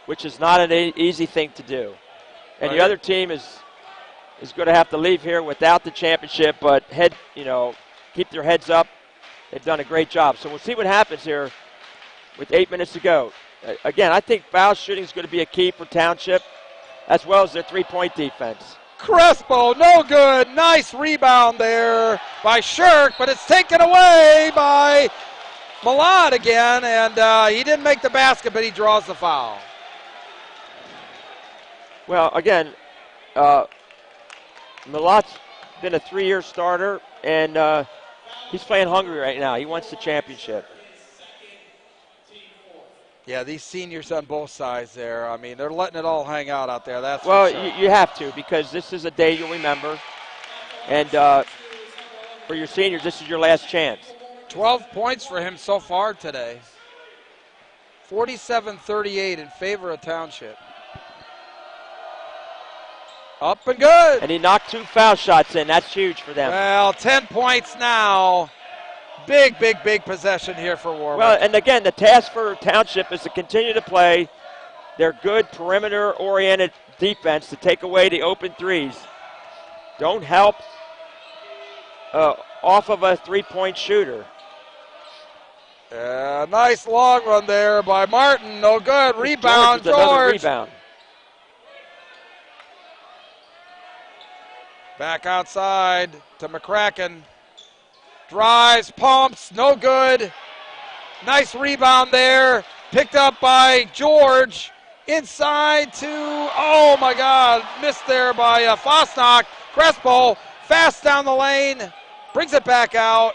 which is not an easy thing to do. And the other team is going to have to leave here without the championship, but keep their heads up. They've done a great job. So we'll see what happens here with 8 minutes to go. again, I think foul shooting is going to be a key for Township, as well as their three-point defense. Crespo, no good. Nice rebound there by Shirk, but it's taken away by Malad again, and he didn't make the basket, but he draws the foul. Well, again, Malad's been a 3-year starter, and he's playing hungry right now. He wants the championship. Yeah, these seniors on both sides there, I mean, they're letting it all hang out there. That's well, for sure. you have to, because this is a day you'll remember. And for your seniors, this is your last chance. 12 points for him so far today. 47-38 in favor of Township. Up and good. And he knocked 2 foul shots in. That's huge for them. Well, 10 points now. Big, big, big possession here for Warwick. Well, and again, the task for Township is to continue to play their good perimeter-oriented defense to take away the open threes. Don't help off of a three-point shooter. Nice long run there by Martin. No good. Rebound, George. Rebound. Back outside to McCracken. Drives, pumps, no good. Nice rebound there. Picked up by George. Inside to, oh my God, missed there by Fosnock. Crespo, fast down the lane, brings it back out.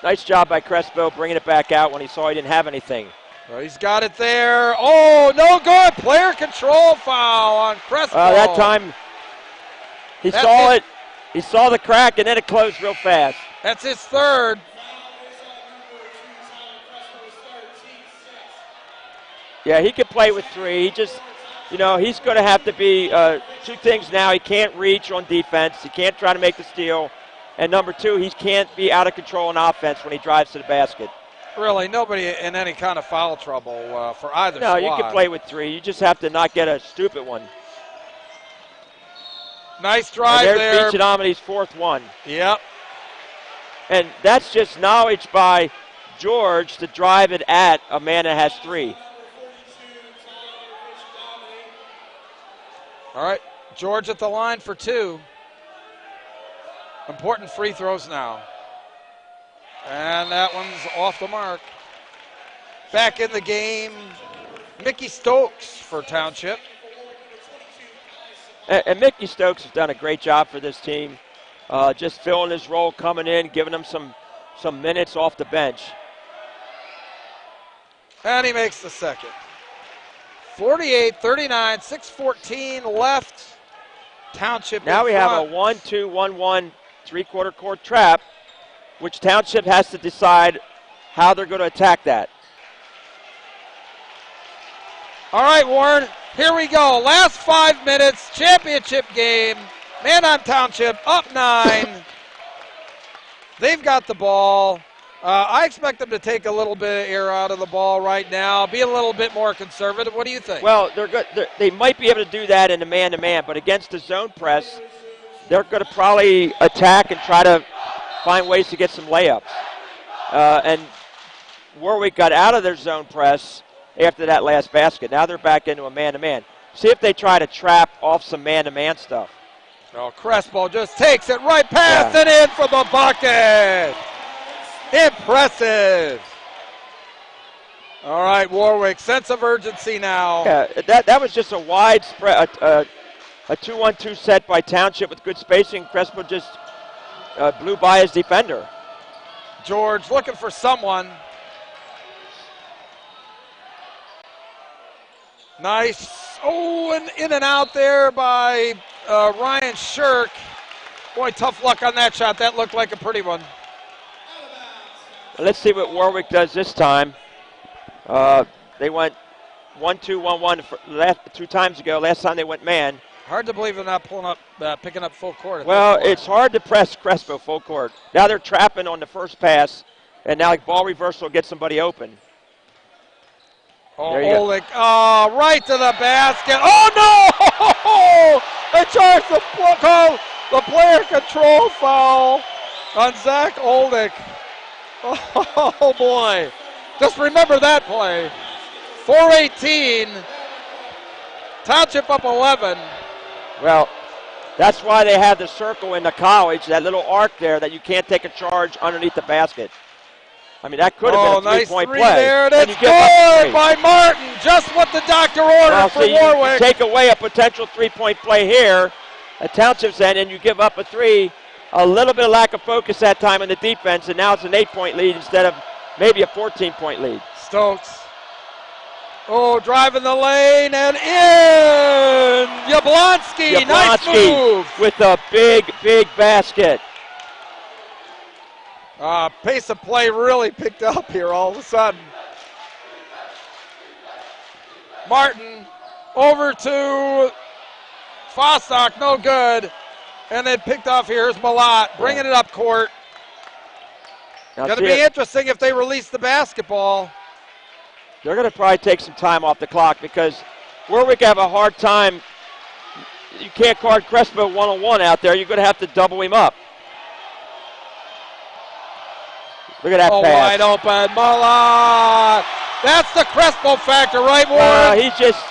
Nice job by Crespo bringing it back out when he saw he didn't have anything. Well, he's got it there. Oh, no good. Player control foul on Crespo. That time he saw it. He saw the crack, and then it closed real fast. That's his third. Yeah, he could play with 3. He just, he's going to have to be 2 things now. He can't reach on defense. He can't try to make the steal. And number 2, he can't be out of control on offense when he drives to the basket. Really, nobody in any kind of foul trouble for either squad. No, you can play with 3. You just have to not get a stupid one. Nice drive and there. There's Beach-Anomity's 4th one. Yep. And that's just knowledge by George to drive it at a man that has 3. All right, George at the line for 2. Important free throws now. And that one's off the mark. Back in the game, Mickey Stokes for Township. And Mickey Stokes has done a great job for this team, just filling his role, coming in, giving them some minutes off the bench. And he makes the second. 48-39, 6:14 left. Township now we have a 1-2-1-1 three-quarter court trap, which Township has to decide how they're going to attack that. All right, Warren, here we go. Last 5 minutes, championship game. Manheim Township up 9. They've got the ball. I expect them to take a little bit of air out of the ball right now, be a little bit more conservative. What do you think? Well, they're good. They might be able to do that in a man-to-man, but against the zone press, they're going to probably attack and try to find ways to get some layups. And Warwick got out of their zone press after that last basket. Now they're back into a man-to-man. See if they try to trap off some man-to-man stuff. Oh, Crespo just takes it right past and in for the bucket. Impressive. All right, Warwick, sense of urgency now. Yeah, that was just a wide spread, a 2-1-2 set by Township with good spacing. Crespo just blew by his defender. George looking for someone. Nice. Oh, and in and out there by Ryan Shirk. Boy, tough luck on that shot. That looked like a pretty one. Let's see what Warwick does this time. They went 1-2-1-1 2 times ago. Last time they went man. Hard to believe they're not pulling up, picking up full court. Well, it's hard to press Crespo full court. Now they're trapping on the first pass, and now ball reversal will get somebody open. Oh, Oleg, right to the basket. Oh, no! They charged the player control foul on Zach Oldick. Oh, boy. Just remember that play. 4:18. Township up 11. Well, that's why they have the circle in the college, that little arc there that you can't take a charge underneath the basket. I mean, that could have been a nice three-point three play. there. And That's you give up good three. by Martin. Just what the doctor ordered Well, for see, Warwick. you take away a potential three-point play here at Township's end, and you give up a three. A little bit of lack of focus that time on the defense, and now it's an 8-point lead instead of maybe a 14-point lead. Stokes. Driving the lane and in. Jablonski. Nice move. With a big, big basket. Pace of play really picked up here all of a sudden. Martin over to Fosnock, no good. And then picked off here's Malott, bringing it up court. Going to be interesting if they release the basketball. They're going to probably take some time off the clock because Warwick have a hard time. You can't guard Crespo one-on-one out there. You're going to have to double him up. Look at that pass. Wide open, Malott. That's the Crespo factor, right, Warren? He's just,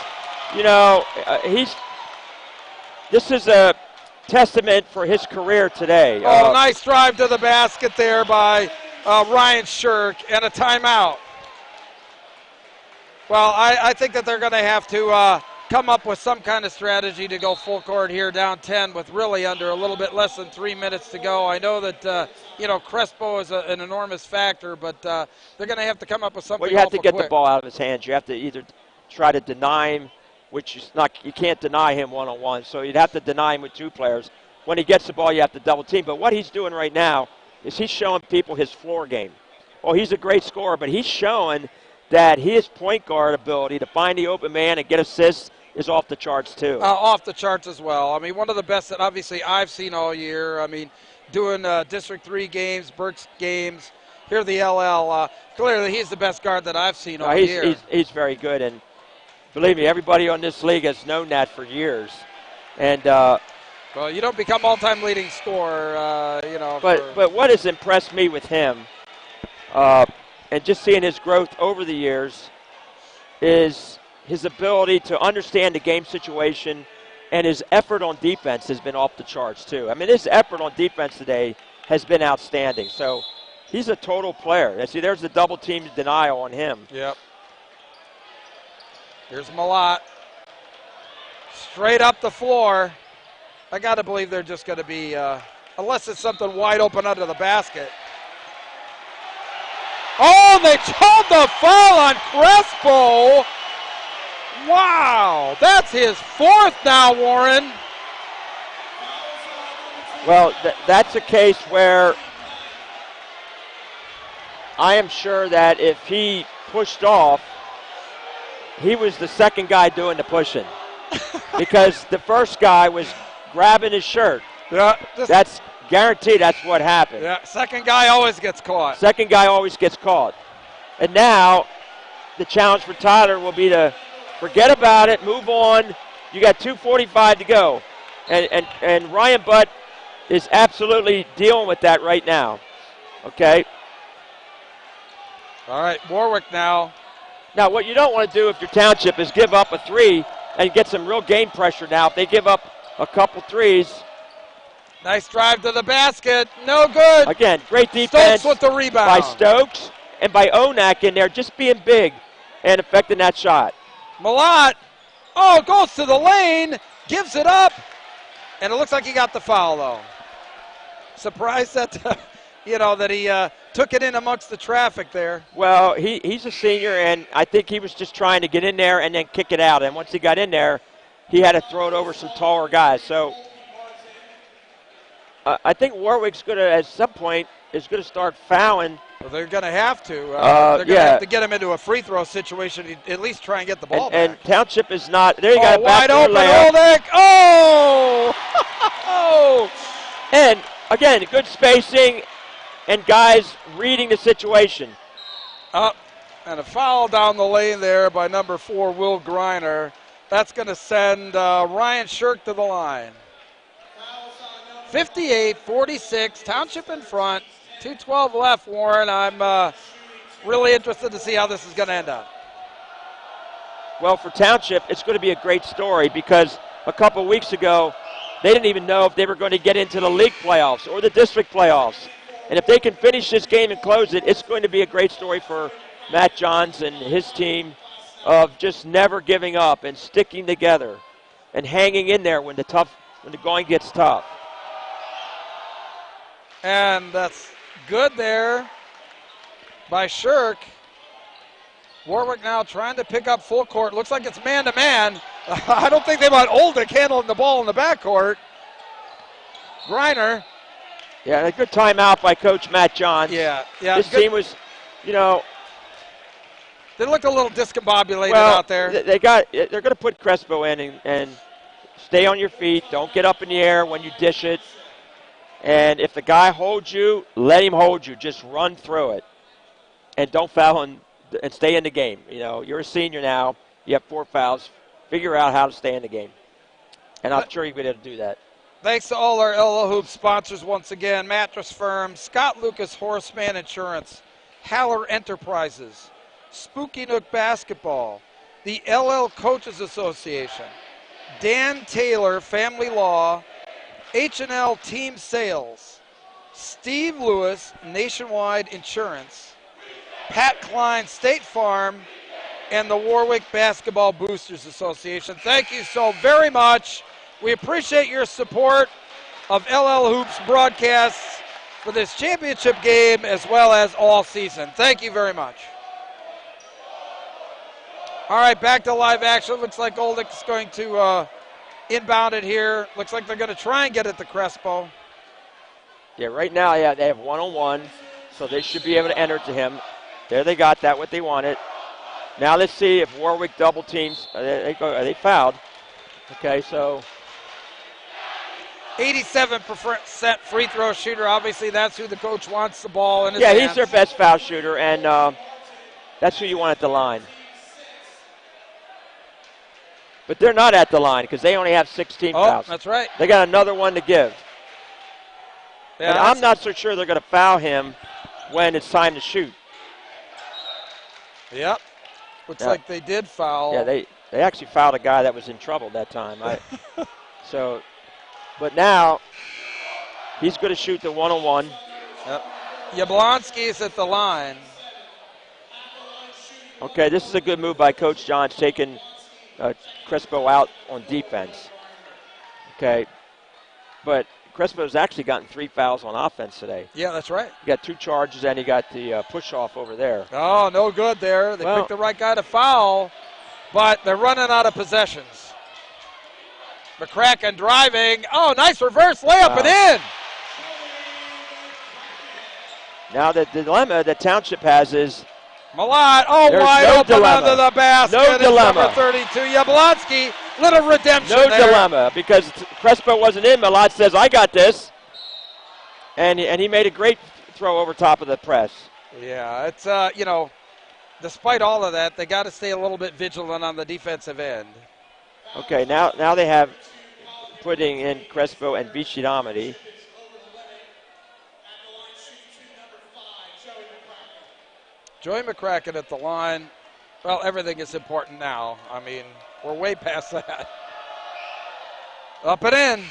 this is a testament for his career today. Nice drive to the basket there by Ryan Shirk and a timeout. Well, I think that they're going to have to come up with some kind of strategy to go full court here down 10 with really under a little bit less than 3 minutes to go. I know that, Crespo is an enormous factor, but they're going to have to come up with something. Well, you have to get quick. the ball out of his hands. You have to either try to deny him, which is not, you can't deny him one-on-one, so you'd have to deny him with two players. When he gets the ball, you have to double team. But what he's doing right now is he's showing people his floor game. Oh, he's a great scorer, but he's showing that his point guard ability to find the open man and get assists is off the charts too. Off the charts as well. I mean, one of the best that obviously I've seen all year. I mean, doing District 3 games, Berks games, here the LL. Clearly, he's the best guard that I've seen all year. He's very good, and believe me, everybody on this league has known that for years. And well, you don't become all-time leading scorer, But what has impressed me with him, and just seeing his growth over the years, is his ability to understand the game situation, and his effort on defense has been off the charts too. I mean, his effort on defense today has been outstanding. So he's a total player. See, there's the double team denial on him. Yep. Here's Malott. Straight up the floor. I got to believe they're just going to be, unless it's something wide open under the basket. Oh, they called the foul on Crespo. Wow, that's his fourth now, Warren. Well, that's a case where I am sure that if he pushed off, he was the second guy doing the pushing. Because the first guy was grabbing his shirt. Yeah, that's guaranteed that's what happened. Yeah, second guy always gets caught. Second guy always gets caught. And now the challenge for Tyler will be to forget about it, move on. You got 2:45 to go. And Ryan Butt is absolutely dealing with that right now. Okay? All right, Warwick now. Now, what you don't want to do if you're Township is give up a three and get some real game pressure now. If they give up a couple threes. Nice drive to the basket. No good. Again, great defense. Stokes with the rebound. By Stokes and by Onak in there, just being big and affecting that shot. Malott, goes to the lane, gives it up, and it looks like he got the foul, though. Surprised that, that he took it in amongst the traffic there. Well, he's a senior, and I think he was just trying to get in there and then kick it out. And once he got in there, he had to throw it over some taller guys. So I think Warwick's going to, at some point, is going to start fouling. Well, they're going to have to. They're going to have to get him into a free throw situation, at least try and get the ball back. And Township is not. There you got a wide open, layup. Oldick. Oh! And, again, good spacing and guys reading the situation. And a foul down the lane there by number 4, Will Griner. That's going to send Ryan Shirk to the line. 58-46, Township in front. 2:12 left, Warren. I'm really interested to see how this is going to end up. Well, for Township, it's going to be a great story because a couple weeks ago, they didn't even know if they were going to get into the league playoffs or the district playoffs. And if they can finish this game and close it, it's going to be a great story for Matt Johns and his team of just never giving up and sticking together and hanging in there when the going gets tough. And that's good there by Shirk. Warwick now trying to pick up full court. Looks like it's man-to-man. I don't think they want Oldick handling the ball in the backcourt. Griner. Yeah, and a good timeout by Coach Matt Johns. Yeah. This team was, they looked a little discombobulated out there. They're going to put Crespo in and stay on your feet. Don't get up in the air when you dish it. And if the guy holds you, let him hold you. Just run through it. And don't foul and stay in the game. You're a senior now. You have 4 fouls. Figure out how to stay in the game. And I'm sure you'll be able to do that. Thanks to all our LLhoops sponsors once again. Mattress Firm, Scott Lucas Horseman Insurance, Haller Enterprises, Spooky Nook Basketball, the LL Coaches Association, Dan Taylor Family Law, H&L Team Sales, Steve Lewis Nationwide Insurance, Pat Klein State Farm, and the Warwick Basketball Boosters Association. Thank you so very much. We appreciate your support of LLhoops broadcasts for this championship game as well as all season. Thank you very much. All right, back to live action. Looks like Oldick's going to inbound it here. Looks like they're going to try and get it to Crespo. Yeah, right now, they have one-on-one, so they should be able to enter to him. There they got that, what they wanted. Now let's see if Warwick double teams. Are they fouled? Okay, so 87% free throw shooter. Obviously, that's who the coach wants the ball in his hands. He's their best foul shooter, and that's who you want at the line. But they're not at the line because they only have 16 fouls. That's right. They got another one to give. Yeah, and I'm not so sure they're going to foul him when it's time to shoot. Yep. Looks like they did foul. Yeah, they actually fouled a guy that was in trouble that time. But now he's going to shoot the one-on-one. Yep. Yablonski's at the line. Okay, this is a good move by Coach Johns, taking Crespo out on defense. Okay, but Crespo's actually gotten 3 fouls on offense today. Yeah, that's right. He got 2 charges, and he got the push-off over there. Oh, no good there. They picked the right guy to foul, but they're running out of possessions. McCracken driving. Oh, nice reverse layup and in. Now the dilemma that Township has is Malott, wide open under the basket. No dilemma. Number 32, Yablonski. Little redemption there. No dilemma because Crespo wasn't in. Malott says, I got this. And he made a great throw over top of the press. Yeah, it's, despite all of that, they got to stay a little bit vigilant on the defensive end. Okay, now they have putting in Crespo and Vichy-Domedy. Joey McCracken at the line. Well, everything is important now. I mean, we're way past that. Up and in.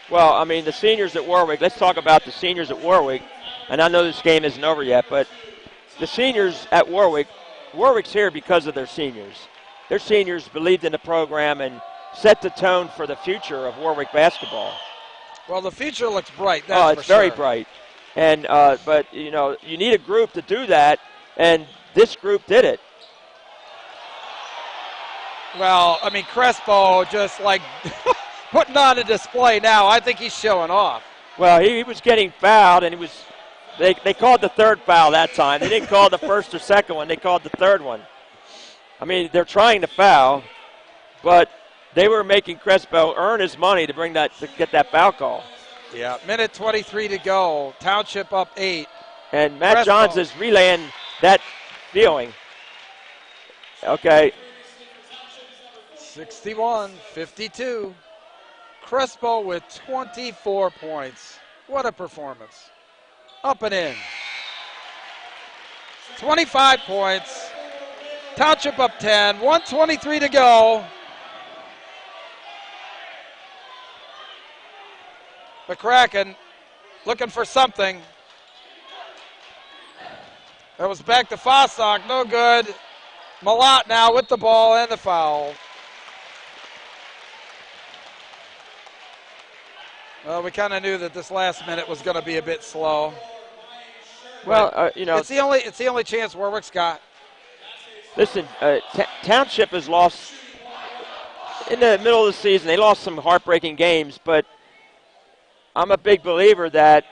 Well, I mean, the seniors at Warwick, let's talk about the seniors at Warwick. And I know this game isn't over yet, but the seniors at Warwick's here because of their seniors. Their seniors believed in the program and set the tone for the future of Warwick basketball. Well, the future looks bright. That's it's very bright. And but you need a group to do that, and this group did it. Well, I mean, Crespo just like putting on a display now. I think he's showing off. Well, he was getting fouled, and they called the third foul that time. They didn't call the first or second one. They called the third one. I mean, they're trying to foul, but they were making Crespo earn his money to get that foul call. Yeah, minute 23 to go. Township up 8. And Matt Johns is relaying that feeling. Okay. 61-52. Crespo with 24 points. What a performance. Up and in. 25 points. Township up 10, 1:23 to go. McCracken looking for something. That was back to Fosnock, no good. Malott now with the ball and the foul. Well, we kind of knew that this last minute was going to be a bit slow. Well, you know, it's the only chance Warwick's got. Listen, Township has lost in the middle of the season. They lost some heartbreaking games, but I'm a big believer that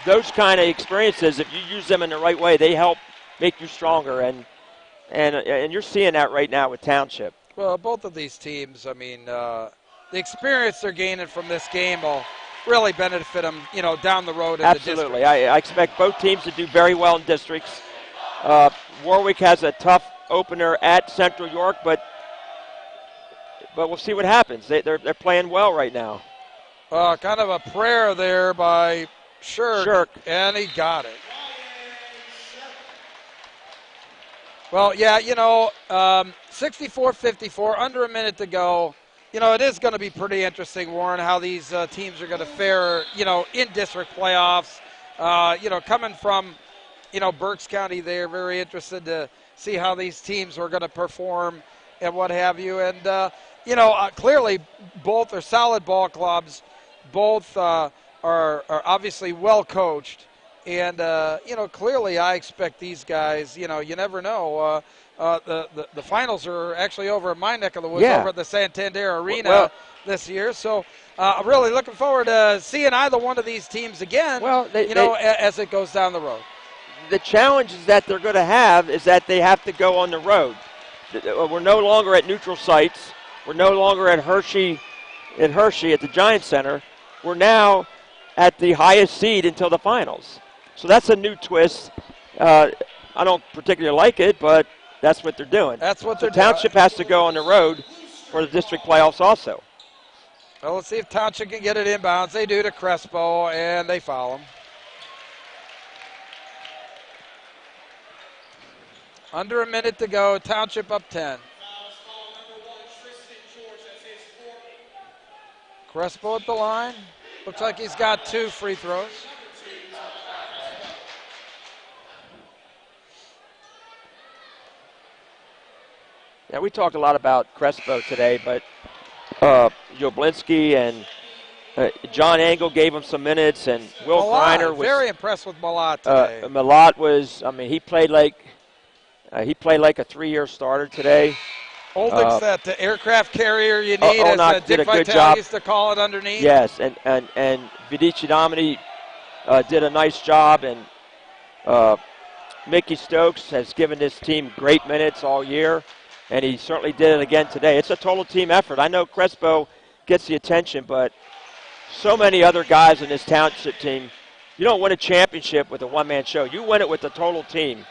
those kind of experiences, if you use them in the right way, they help make you stronger, and you're seeing that right now with Township. Well, both of these teams, I mean, the experience they're gaining from this game will really benefit them, you know, down the road in Absolutely. the district. I expect both teams to do very well in districts. Warwick has a tough opener at Central York, but we'll see what happens. They're playing well right now. Kind of a prayer there by Shirk, and he got it. Well, yeah, you know, 64-54, under a minute to go. You know, it is going to be pretty interesting, Warren, how these teams are going to fare, you know, in district playoffs. You know, coming from, you know, Berks County, they're very interested to see how these teams are going to perform and what have you. And, you know, clearly both are solid ball clubs. Both are obviously well coached. And, you know, clearly I expect these guys, you know, you never know. The finals are actually over in my neck of the woods, over at the Santander Arena this year. So I'm really looking forward to seeing either one of these teams again, as it goes down the road. The challenges that they're going to have is that they have to go on the road. We're no longer at neutral sites. We're no longer at Hershey at the Giant Center. We're now at the highest seed until the finals. So that's a new twist. I don't particularly like it, but that's what they're doing. That's what they're Township has to go on the road for the district playoffs also. Well, let's see if Township can get it inbounds. They do to Crespo, and they foul him. Under a minute to go. Township up 10. Crespo at the line. Looks like he's got 2 free throws. Yeah, we talked a lot about Crespo today, but Joblinski and John Engel gave him some minutes, and Will Greiner was very impressed with Malott today. Malott was, I mean, he played like a 3-year starter today. Olding's that aircraft carrier you need, as Dick Vitale used to call it underneath. Yes, and Vidici Domini did a nice job, and Mickey Stokes has given this team great minutes all year, and he certainly did it again today. It's a total team effort. I know Crespo gets the attention, but so many other guys in this Township team. You don't win a championship with a one-man show. You win it with the total team.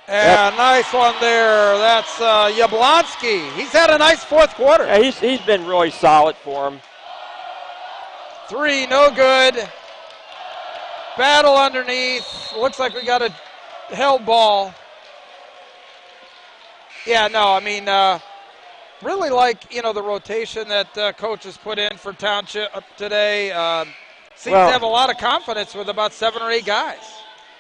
And nice one there. That's Jablonski. He's had a nice fourth quarter. Yeah, he's been really solid for him. 3, no good. Battle underneath. Looks like we got a held ball. Yeah, no, I mean, really like, you know, the rotation that coach has put in for Township today. Seems to have a lot of confidence with about 7 or 8 guys.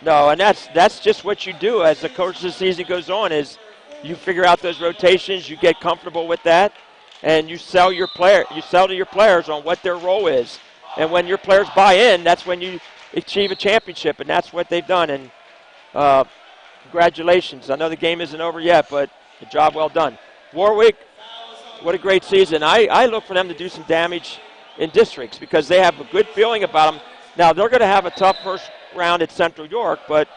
No, and that's just what you do as the coach as the season goes on, is you figure out those rotations, you get comfortable with that, and you sell to your players on what their role is. And when your players buy in, that's when you achieve a championship, and that's what they've done. And congratulations. I know the game isn't over yet, but a job well done. Warwick, what a great season. I look for them to do some damage in districts because they have a good feeling about them. Now, they're going to have a tough first round at Central York, but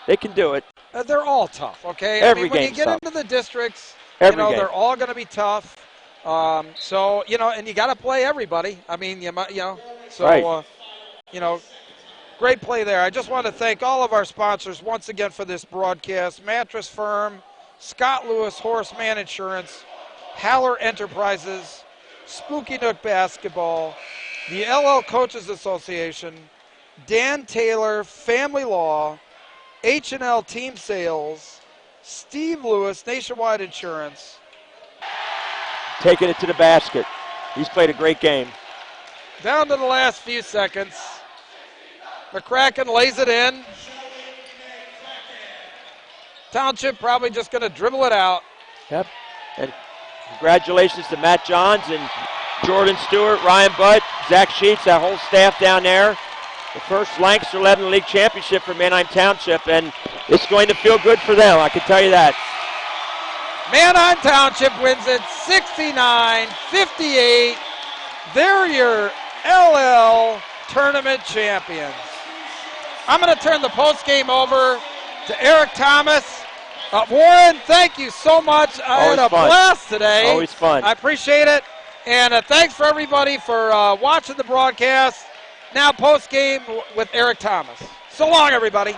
they can do it. They're all tough, okay? When you get into the districts, they're all going to be tough. So, you know, and you got to play everybody. I mean, great play there. I just want to thank all of our sponsors once again for this broadcast. Mattress Firm, Scott Lewis Horseman Insurance, Haller Enterprises, Spooky Nook Basketball, the LL Coaches Association, Dan Taylor Family Law, H&L Team Sales, Steve Lewis, Nationwide Insurance. Taking it to the basket. He's played a great game. Down to the last few seconds. McCracken lays it in. Township probably just going to dribble it out. Yep. And congratulations to Matt Johns and Jordan Stewart, Ryan Butt, Zach Sheets, that whole staff down there. The first Lancaster Lebanon League Championship for Manheim Township, and it's going to feel good for them, I can tell you that. Manheim Township wins it 69-58. They're your LL tournament champions. I'm going to turn the post game over to Eric Thomas. Warren, thank you so much. I had a blast today. Always fun. I appreciate it. And thanks for everybody for watching the broadcast. Now post game with Eric Thomas. So long, everybody.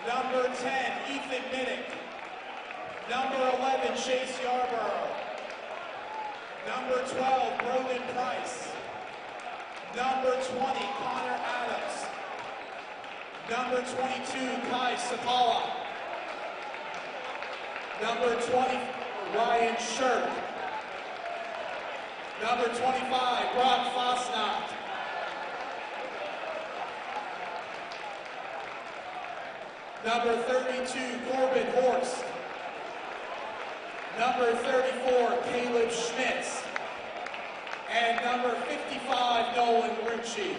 Number 10, Ethan Minnick. Number 11, Chase Yarborough. Number 12, Brogan Price. Number 20, Connor Adams. Number 22, Kai Sapala. Number 20, Ryan Shirk. Number 25, Brock Fosnacht. Number 32, Corbin Horst. Number 34, Caleb Schmitz. And number 55, Nolan Rucci.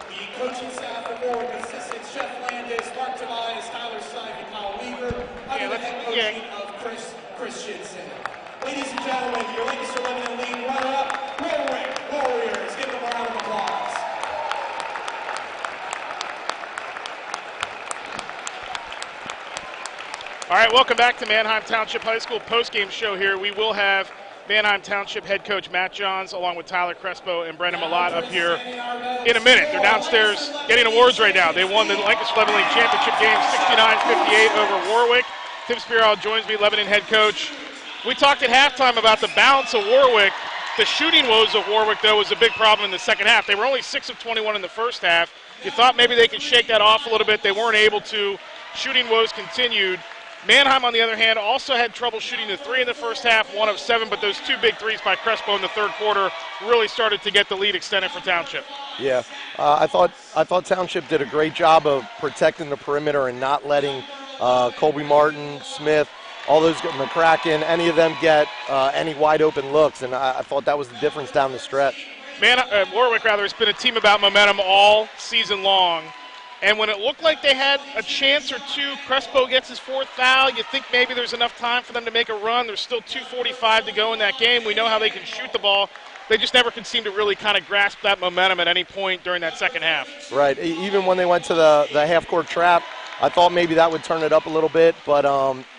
The coaching staff of Warwick, assistants Jeff Landis, Mark Tobias, Tyler Stein, and Kyle Weaver, under the head coaching of Chris Christensen. Ladies and gentlemen, your Lancaster Lebanon League runner-up, Warwick Warriors. Give them a round of applause. All right, welcome back to Manheim Township High School postgame show here. We will have Manheim Township head coach Matt Johns, along with Tyler Crespo and Brendan Malott up here in a minute. They're downstairs getting awards right now. They won the Lancaster Lebanon League Championship game 69-58 over Warwick. Tim Spiro joins me, Lebanon head coach. We talked at halftime about the balance of Warwick. The shooting woes of Warwick, though, was a big problem in the second half. They were only 6 of 21 in the first half. You thought maybe they could shake that off a little bit. They weren't able to. Shooting woes continued. Manheim, on the other hand, also had trouble shooting the three in the first half, 1 of 7, but those 2 big threes by Crespo in the third quarter really started to get the lead extended for Township. Yeah, I thought Township did a great job of protecting the perimeter and not letting Colby Martin, Smith, all those, McCracken, any of them get any wide open looks, and I thought that was the difference down the stretch. Warwick, has been a team about momentum all season long. And when it looked like they had a chance or two, Crespo gets his 4th foul. You think maybe there's enough time for them to make a run. There's still 2:45 to go in that game. We know how they can shoot the ball. They just never could seem to really kind of grasp that momentum at any point during that second half. Right. Even when they went to the half-court trap, I thought maybe that would turn it up a little bit. But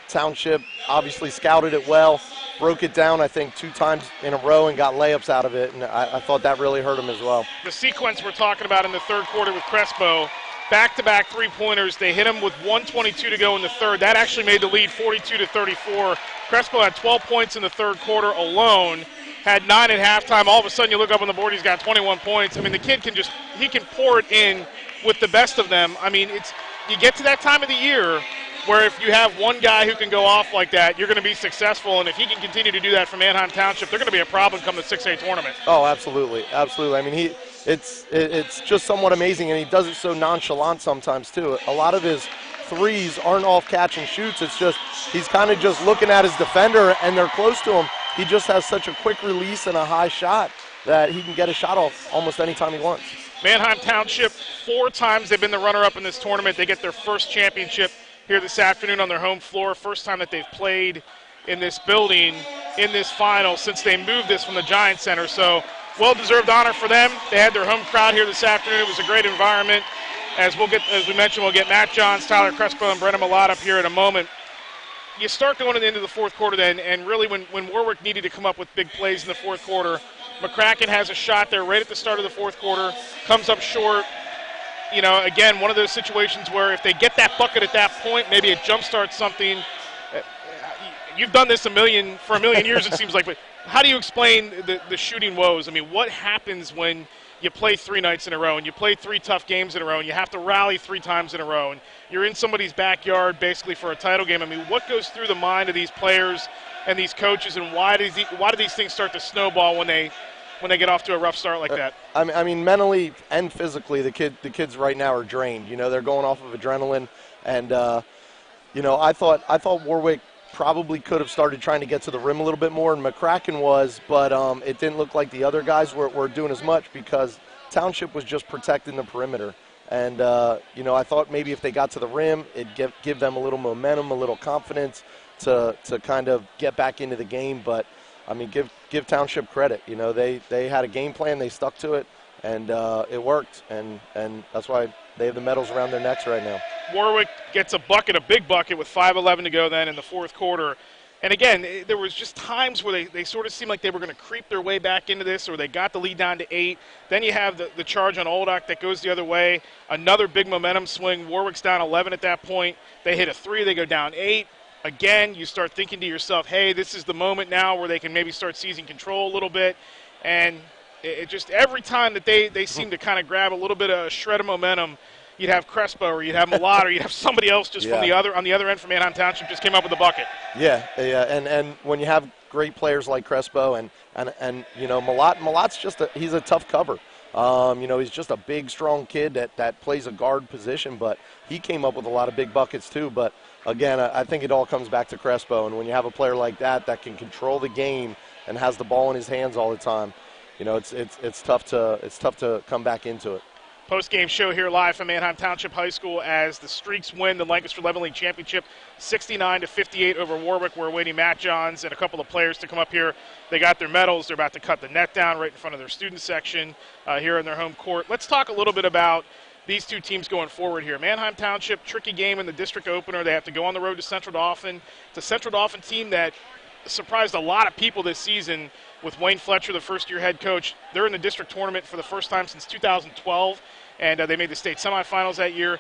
Township obviously scouted it well, broke it down, I think, 2 times in a row and got layups out of it. And I thought that really hurt them as well. The sequence we're talking about in the third quarter with Crespo, back-to-back three-pointers. They hit him with 1:22 to go in the third. That actually made the lead 42-34. Crespo had 12 points in the third quarter alone, had 9 at halftime. All of a sudden, you look up on the board, he's got 21 points. I mean, the kid he can pour it in with the best of them. I mean, you get to that time of the year where if you have one guy who can go off like that, you're going to be successful. And if he can continue to do that for Manheim Township, they're going to be a problem come the 6A tournament. Oh, absolutely. Absolutely. I mean, it's just somewhat amazing, and he does it so nonchalant sometimes, too. A lot of his threes aren't off catch and shoots. It's just he's kind of just looking at his defender, and they're close to him. He just has such a quick release and a high shot that he can get a shot off almost any time he wants. Manheim Township, 4 times they've been the runner-up in this tournament. They get their first championship here this afternoon on their home floor. First time that they've played in this building in this final since they moved this from the Giants Center. So well-deserved honor for them. They had their home crowd here this afternoon. It was a great environment. As we mentioned, we'll get Matt Johns, Tyler Crespo, and Brendan Malott up here in a moment. You start going into the fourth quarter then, and really when Warwick needed to come up with big plays in the fourth quarter, McCracken has a shot there right at the start of the fourth quarter, comes up short. You know, again, one of those situations where if they get that bucket at that point, maybe it jumpstarts something. You've done this for a million years, it seems like, but how do you explain the shooting woes? I mean, what happens when you play 3 nights in a row and you play 3 tough games in a row and you have to rally 3 times in a row and you're in somebody's backyard basically for a title game? I mean, what goes through the mind of these players and these coaches, and why do these things start to snowball when they get off to a rough start like that? I mean, mentally and physically, the kids right now are drained. You know, they're going off of adrenaline, and you know, I thought Warwick probably could have started trying to get to the rim a little bit more, and McCracken was, but it didn't look like the other guys were doing as much because Township was just protecting the perimeter. And, you know, I thought maybe if they got to the rim, it'd give them a little momentum, a little confidence to kind of get back into the game. But, I mean, give Township credit. You know, they had a game plan, they stuck to it, and it worked. And that's why they have the medals around their necks right now. Warwick gets a big bucket with 5:11 to go then in the fourth quarter. And again, there was just times where they sort of seemed like they were going to creep their way back into this, or they got the lead down to 8. Then you have the charge on Oldak that goes the other way. Another big momentum swing. Warwick's down 11 at that point. They hit a 3. They go down 8. Again, you start thinking to yourself, hey, this is the moment now where they can maybe start seizing control a little bit. And it just every time that they seem to kind of grab a little bit of a shred of momentum, you'd have Crespo or you'd have Malott or you'd have somebody else just from on the other end from Manheim Township just came up with a bucket. Yeah, and when you have great players like Crespo and you know, Malott's he's a tough cover. You know, he's just a big, strong kid that plays a guard position, but he came up with a lot of big buckets too. But again, I think it all comes back to Crespo, and when you have a player like that can control the game and has the ball in his hands all the time, you know, it's tough to come back into it. Post-game show here live from Manheim Township High School as the Streaks win the Lancaster Lebanon League Championship 69-58 over Warwick. We're awaiting Matt Johns and a couple of players to come up here. They got their medals. They're about to cut the net down right in front of their student section here in their home court. Let's talk a little bit about these two teams going forward here. Manheim Township, tricky game in the district opener. They have to go on the road to Central Dauphin. It's a Central Dauphin team that surprised a lot of people this season with Wayne Fletcher, the first-year head coach. They're in the district tournament for the first time since 2012, and they made the state semifinals that year.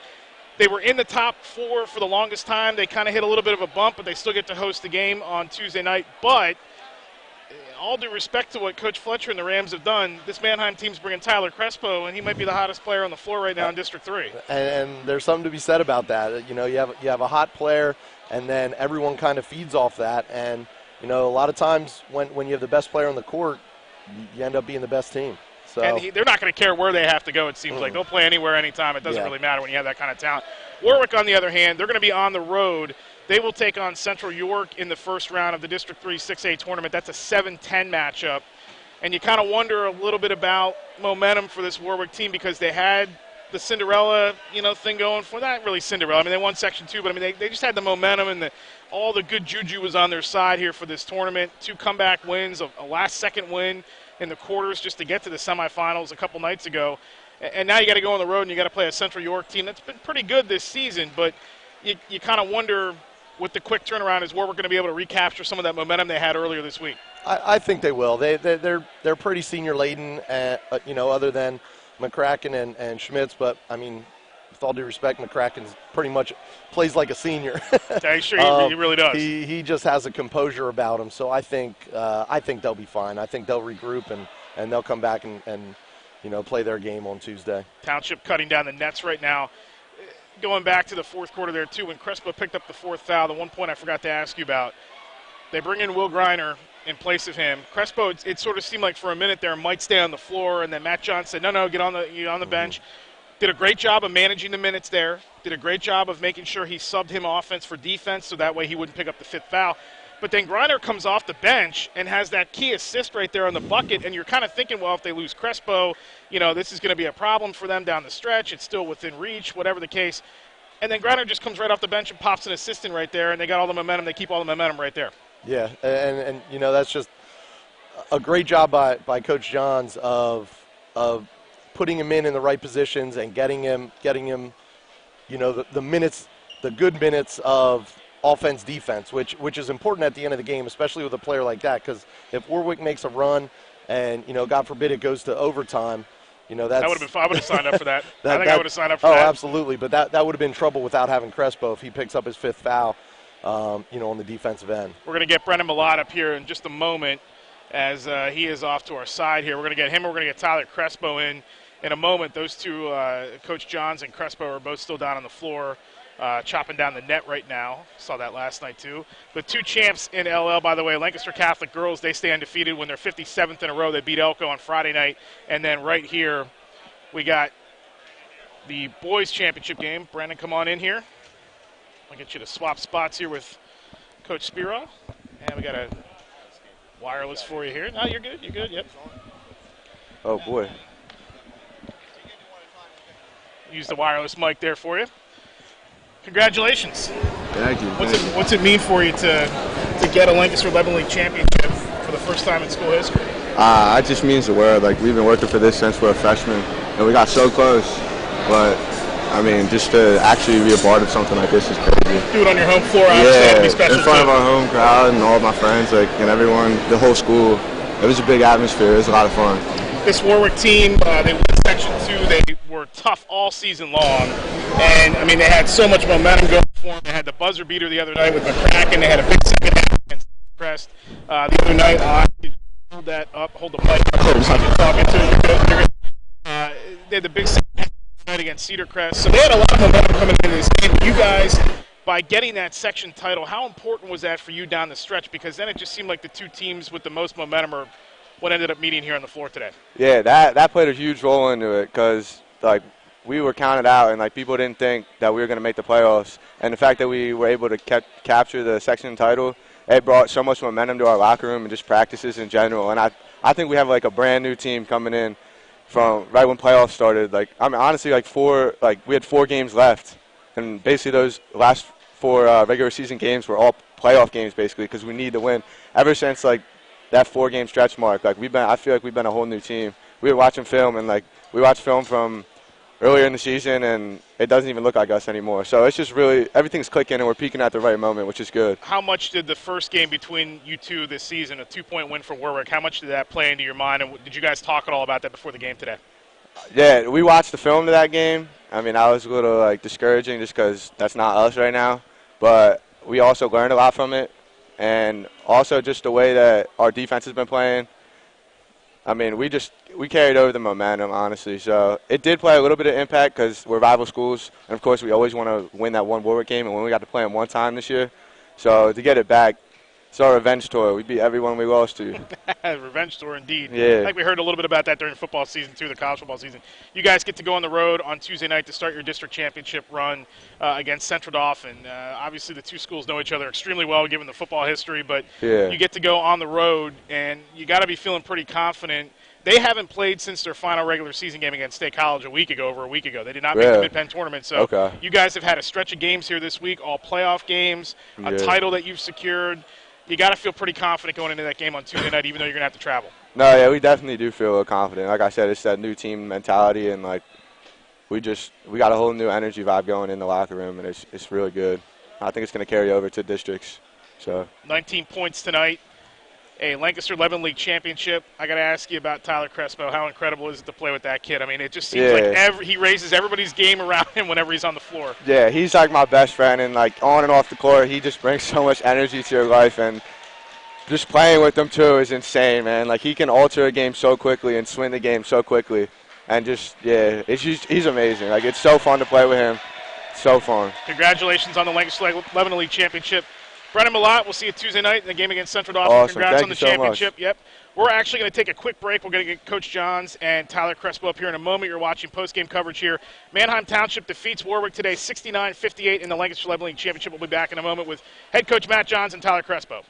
They were in the top 4 for the longest time. They kind of hit a little bit of a bump, but they still get to host the game on Tuesday night. But all due respect to what Coach Fletcher and the Rams have done, this Manheim team's bringing Tyler Crespo, and he might be the hottest player on the floor right now in District 3. And there's something to be said about that. You know, you have a hot player, and then everyone kind of feeds off that. And, you know, a lot of times when you have the best player on the court, you end up being the best team. So. And they're not going to care where they have to go, it seems like. They'll play anywhere, anytime. It doesn't really matter when you have that kind of talent. Warwick, on the other hand, they're going to be on the road. They will take on Central York in the first round of the District 3 6A tournament. That's a 7-10 matchup. And you kind of wonder a little bit about momentum for this Warwick team because they had the Cinderella, thing going for not really Cinderella. I mean, they won Section 2, but I mean, they just had the momentum and all the good juju was on their side here for this tournament. 2 comeback wins, a last-second win in the quarters just to get to the semifinals a couple nights ago. And now you got to go on the road and you got to play a Central York team that's been pretty good this season, but you kind of wonder with the quick turnaround is Warwick going to be able to recapture some of that momentum they had earlier this week. I think they will. They're pretty senior laden, other than McCracken and Schmitz. But I mean, with all due respect, McCracken pretty much plays like a senior. Sure, he really does. He just has a composure about him. So I think they'll be fine. I think they'll regroup and they'll come back and play their game on Tuesday. Township cutting down the nets right now. Going back to the fourth quarter there, too, when Crespo picked up the 4th foul, the one point I forgot to ask you about, they bring in Will Griner in place of him. Crespo, it sort of seemed like for a minute there might stay on the floor, and then Matt John said, no, get on the bench. Did a great job of managing the minutes there. Did a great job of making sure he subbed him offense for defense so that way he wouldn't pick up the 5th foul. But then Griner comes off the bench and has that key assist right there on the bucket, and you're kind of thinking, well, if they lose Crespo, this is going to be a problem for them down the stretch. It's still within reach, whatever the case. And then Griner just comes right off the bench and pops an assist in right there, and they got all the momentum. They keep all the momentum right there. Yeah, and that's just a great job by Coach Johns of putting him in the right positions and getting him the minutes, the good minutes of offense, defense, which is important at the end of the game, especially with a player like that. Because if Warwick makes a run, and God forbid it goes to overtime, that's that would have been fun. I would have signed up for that. I would have signed up for that. Oh, absolutely. But that would have been trouble without having Crespo if he picks up his 5th foul, on the defensive end. We're going to get Brendan Millott up here in just a moment as he is off to our side here. We're going to get him. We're going to get Tyler Crespo in a moment. Those two, Coach Johns and Crespo, are both still down on the floor. Chopping down the net right now. Saw that last night, too. The 2 champs in LL, by the way, Lancaster Catholic girls, they stay undefeated when they're 57th in a row. They beat Elko on Friday night. And then right here, we got the boys championship game. Brandon, come on in here. I'll get you to swap spots here with Coach Spiro. And we got a wireless for you here. No, you're good. You're good. Yep. Oh, boy. Use the wireless mic there for you. Congratulations. Thank you. What's it mean for you to get a Lancaster Lebanon League championship for the first time in school history? It just means the world. Like, we've been working for this since we're freshmen, and we got so close. But, I mean, just to actually be a part of something like this is crazy. Do it on your home floor, obviously. That'd be special in front of our home crowd and all of my friends, and everyone, the whole school. It was a big atmosphere. It was a lot of fun. This Warwick team, they won Section 2. They were tough all season long. And, I mean, they had so much momentum going for them. They had the buzzer beater the other night with McCracken. They had a big second half against Crest. The other night, hold that up, hold the mic up. You're talking to it. You're good. They had the big second half night against Cedar Crest. So they had a lot of momentum coming into this game. You guys, by getting that section title, how important was that for you down the stretch? Because then it just seemed like the 2 teams with the most momentum are what ended up meeting here on the floor today. Yeah, that played a huge role into it because, we were counted out, and people didn't think that we were going to make the playoffs. And the fact that we were able to capture the section title, it brought so much momentum to our locker room and just practices in general. And I think we have a brand new team coming in from right when playoffs started. Honestly, we had 4 games left, and basically those last 4 regular season games were all playoff games basically because we need to win. Ever since that 4-game stretch mark, I feel like we've been a whole new team. We were watching film, and we watched film from earlier in the season, and it doesn't even look like us anymore. So it's just really everything's clicking, and we're peaking at the right moment, which is good. How much did the first game between you two this season, a 2-point win for Warwick, how much did that play into your mind, and did you guys talk at all about that before the game today? Yeah, we watched the film to that game. I mean, I was a little discouraging just because that's not us right now, but we also learned a lot from it, and also just the way that our defense has been playing. I mean, we carried over the momentum, honestly. So it did play a little bit of impact because we're rival schools, and of course we always want to win that one Warwick game, and when we got to play them one time this year, so to get it back, it's our revenge tour. We beat everyone we lost to. Revenge tour, indeed. Yeah. I think we heard a little bit about that during football season, too, the college football season. You guys get to go on the road on Tuesday night to start your district championship run against Central Dauphin. Obviously, the two schools know each other extremely well, given the football history, but you get to go on the road, and you got to be feeling pretty confident. They haven't played since their final regular season game against State College over a week ago. They did not make the Mid-Penn tournament, so you guys have had a stretch of games here this week, all playoff games, a title that you've secured. You got to feel pretty confident going into that game on Tuesday night, even though you're going to have to travel. No, yeah, we definitely do feel confident. Like I said, it's that new team mentality, and we got a whole new energy vibe going in the locker room, and it's really good. I think it's going to carry over to districts. So 19 points tonight, a Lancaster Lebanon League championship. I got to ask you about Tyler Crespo. How incredible is it to play with that kid? I mean, it just seems like he raises everybody's game around him whenever he's on the floor. Yeah, he's like my best friend, and on and off the court, he just brings so much energy to your life, and just playing with him too is insane, man. He can alter a game so quickly and swing the game so quickly, and he's amazing. It's so fun to play with him. So fun. Congratulations on the Lancaster Lebanon League championship. Brennan Malott, we'll see you Tuesday night in the game against Central Dauphin. Awesome. Congrats Thank on the you so championship. much. Yep. We're actually going to take a quick break. We're going to get Coach Johns and Tyler Crespo up here in a moment. You're watching post-game coverage here. Manheim Township defeats Warwick today 69-58 in the Lancaster Lebanon League championship. We'll be back in a moment with head coach Matt Johns and Tyler Crespo.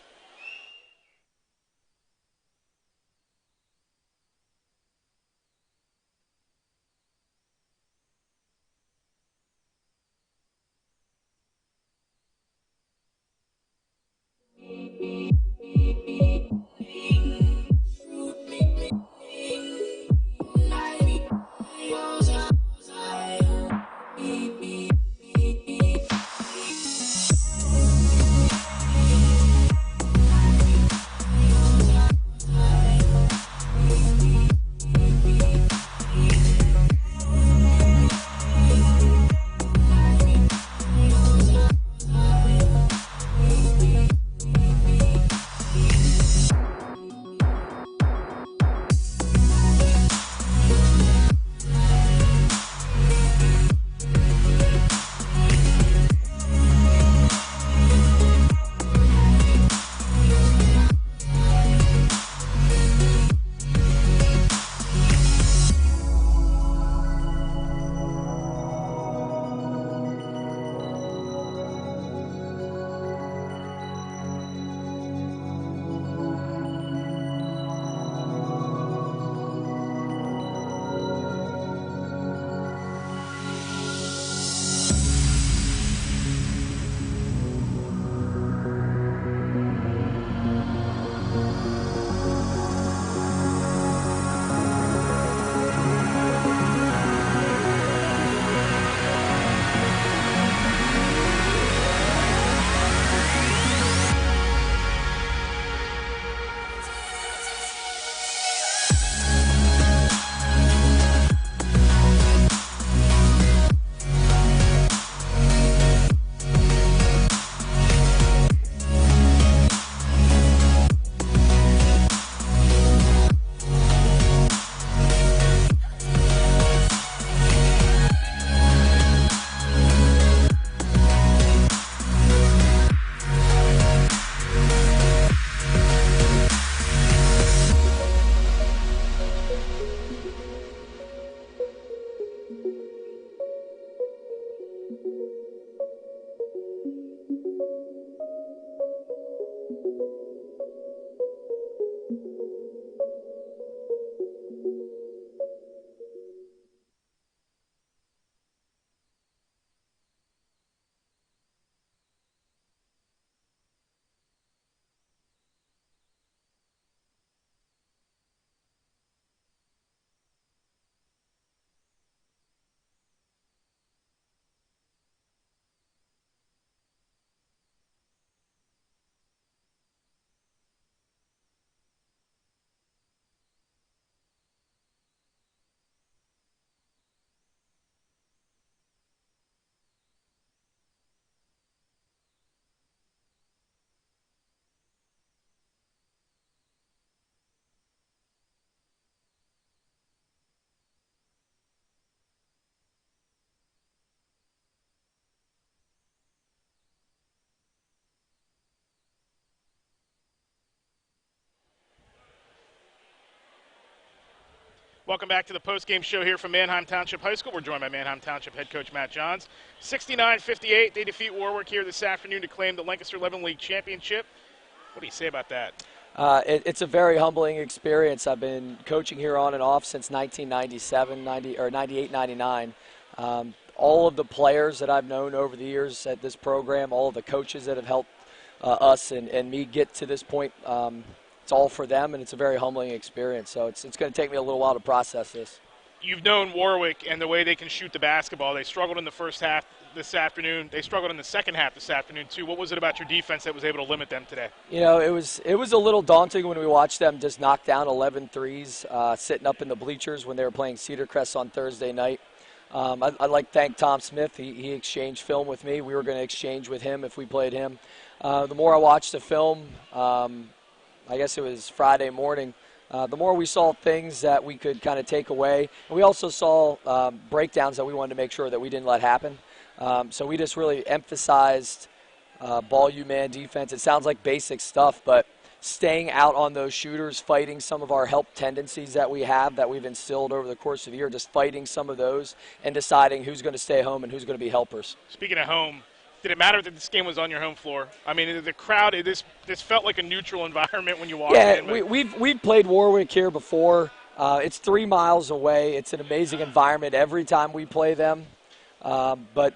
Welcome back to the post-game show here from Manheim Township High School. We're joined by Manheim Township head coach Matt Johns. 69-58, they defeat Warwick here this afternoon to claim the Lancaster 11 League Championship. What do you say about that? It's a very humbling experience. I've been coaching here on and off since 1997, 98, 99. All of the players that I've known over the years at this program, all of the coaches that have helped us and me get to this point, it's all for them, and it's a very humbling experience. So it's going to take me a little while to process this. You've known Warwick and the way they can shoot the basketball. They struggled in the first half this afternoon. They struggled in the second half this afternoon, too. What was it about your defense that was able to limit them today? You know, it was a little daunting when we watched them just knock down 11 threes sitting up in the bleachers when they were playing Cedar Crest on Thursday night. I'd like to thank Tom Smith. He exchanged film with me. We were going to exchange with him if we played him. The more I watched the film, I guess it was Friday morning, the more we saw things that we could kind of take away. And we also saw breakdowns that we wanted to make sure that we didn't let happen. So we just really emphasized ball man defense. It sounds like basic stuff, but staying out on those shooters, fighting some of our help tendencies that we have that we've instilled over the course of the year, just fighting some of those and deciding who's going to stay home and who's going to be helpers. Speaking of home, did it matter that this game was on your home floor? I mean, the crowd, this felt like a neutral environment when you walked in. Yeah, we've played Warwick here before. It's 3 miles away. It's an amazing environment every time we play them. But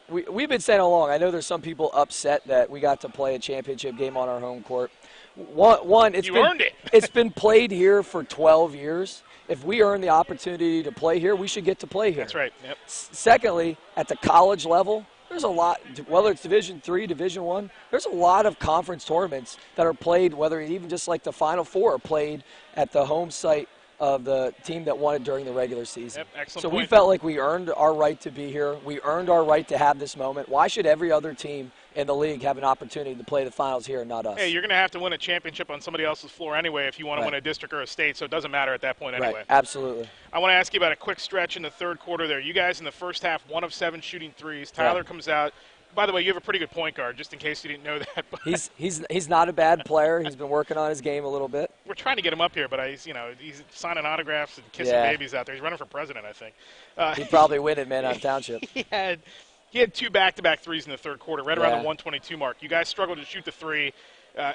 we've been saying all along, I know there's some people upset that we got to play a championship game on our home court. One, earned it. It's been played here for 12 years. If we earn the opportunity to play here, we should get to play here. That's right. Yep. Secondly, at the college level, there's a lot, whether it's Division III, Division I, there's a lot of conference tournaments that are played, whether even just like the Final Four are played at the home site of the team that won it during the regular season. Yep, excellent so point. we felt like we earned our right to be here. We earned our right to have this moment. Why should every other team in the league have an opportunity to play the finals here and not us? Hey, you're going to have to win a championship on somebody else's floor anyway if you want to win a district or a state, so it doesn't matter at that point anyway. Right, absolutely. I want to ask you about a quick stretch in the third quarter there. You guys in the first half, 1 of 7 shooting threes. Tyler comes out. By the way, you have a pretty good point guard, just in case you didn't know that. But he's not a bad player. He's been working on his game a little bit. We're trying to get him up here, but he's signing autographs and kissing babies out there. He's running for president, I think. He'd probably win it, man, on Township. He had 2 back-to-back threes in the third quarter, right around the 122 mark. You guys struggled to shoot the three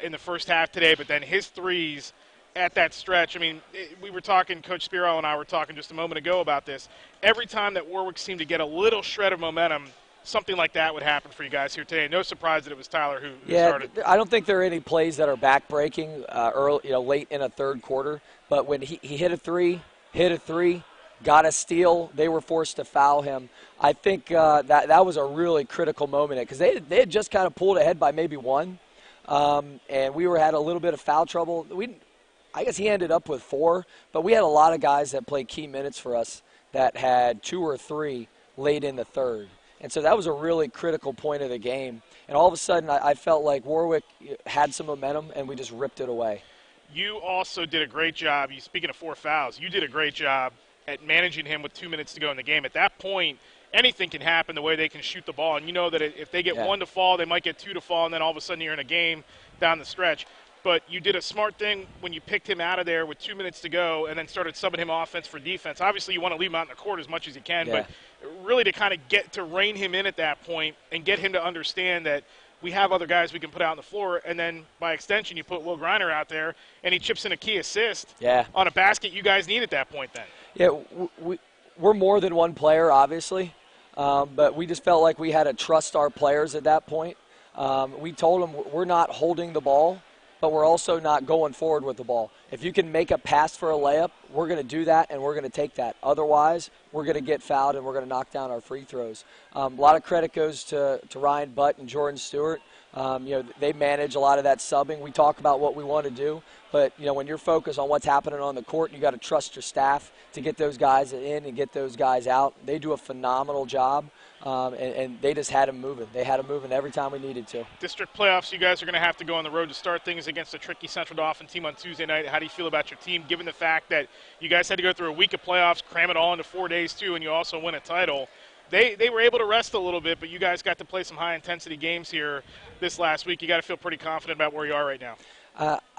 in the first half today, but then his threes at that stretch. I mean, we were talking, Coach Spiro and I were talking just a moment ago about this. Every time that Warwick seemed to get a little shred of momentum, something like that would happen for you guys here today. No surprise that it was Tyler who started. I don't think there are any plays that are back-breaking late in a third quarter. But when he hit a three, got a steal, they were forced to foul him. I think that was a really critical moment because they had just kind of pulled ahead by maybe 1, and we had a little bit of foul trouble. I guess he ended up with 4, but we had a lot of guys that played key minutes for us that had 2 or 3 late in the third. And so that was a really critical point of the game. And all of a sudden, I felt like Warwick had some momentum, and we just ripped it away. You also did a great job. Speaking of 4 fouls, you did a great job at managing him with 2 minutes to go in the game. At that point, anything can happen the way they can shoot the ball. And you know that if they get 1 to fall, they might get 2 to fall, and then all of a sudden you're in a game down the stretch. But you did a smart thing when you picked him out of there with 2 minutes to go and then started subbing him offense for defense. Obviously, you want to leave him out in the court as much as you can, but really to kind of get to rein him in at that point and get him to understand that we have other guys we can put out on the floor, and then by extension you put Will Griner out there and he chips in a key assist on a basket you guys need at that point then. Yeah, we're more than one player, obviously, but we just felt like we had to trust our players at that point. We told them we're not holding the ball, but we're also not going forward with the ball. If you can make a pass for a layup, we're going to do that, and we're going to take that. Otherwise, we're going to get fouled, and we're going to knock down our free throws. A lot of credit goes to Ryan Butt and Jordan Stewart. They manage a lot of that subbing. We talk about what we want to do, but when you're focused on what's happening on the court, you got to trust your staff to get those guys in and get those guys out. They do a phenomenal job. And they just had them moving. They had them moving every time we needed to. District playoffs, you guys are going to have to go on the road to start things against a tricky Central Dauphin team on Tuesday night. How do you feel about your team, given the fact that you guys had to go through a week of playoffs, cram it all into 4 days too, and you also win a title? They were able to rest a little bit, but you guys got to play some high-intensity games here this last week. You got to feel pretty confident about where you are right now.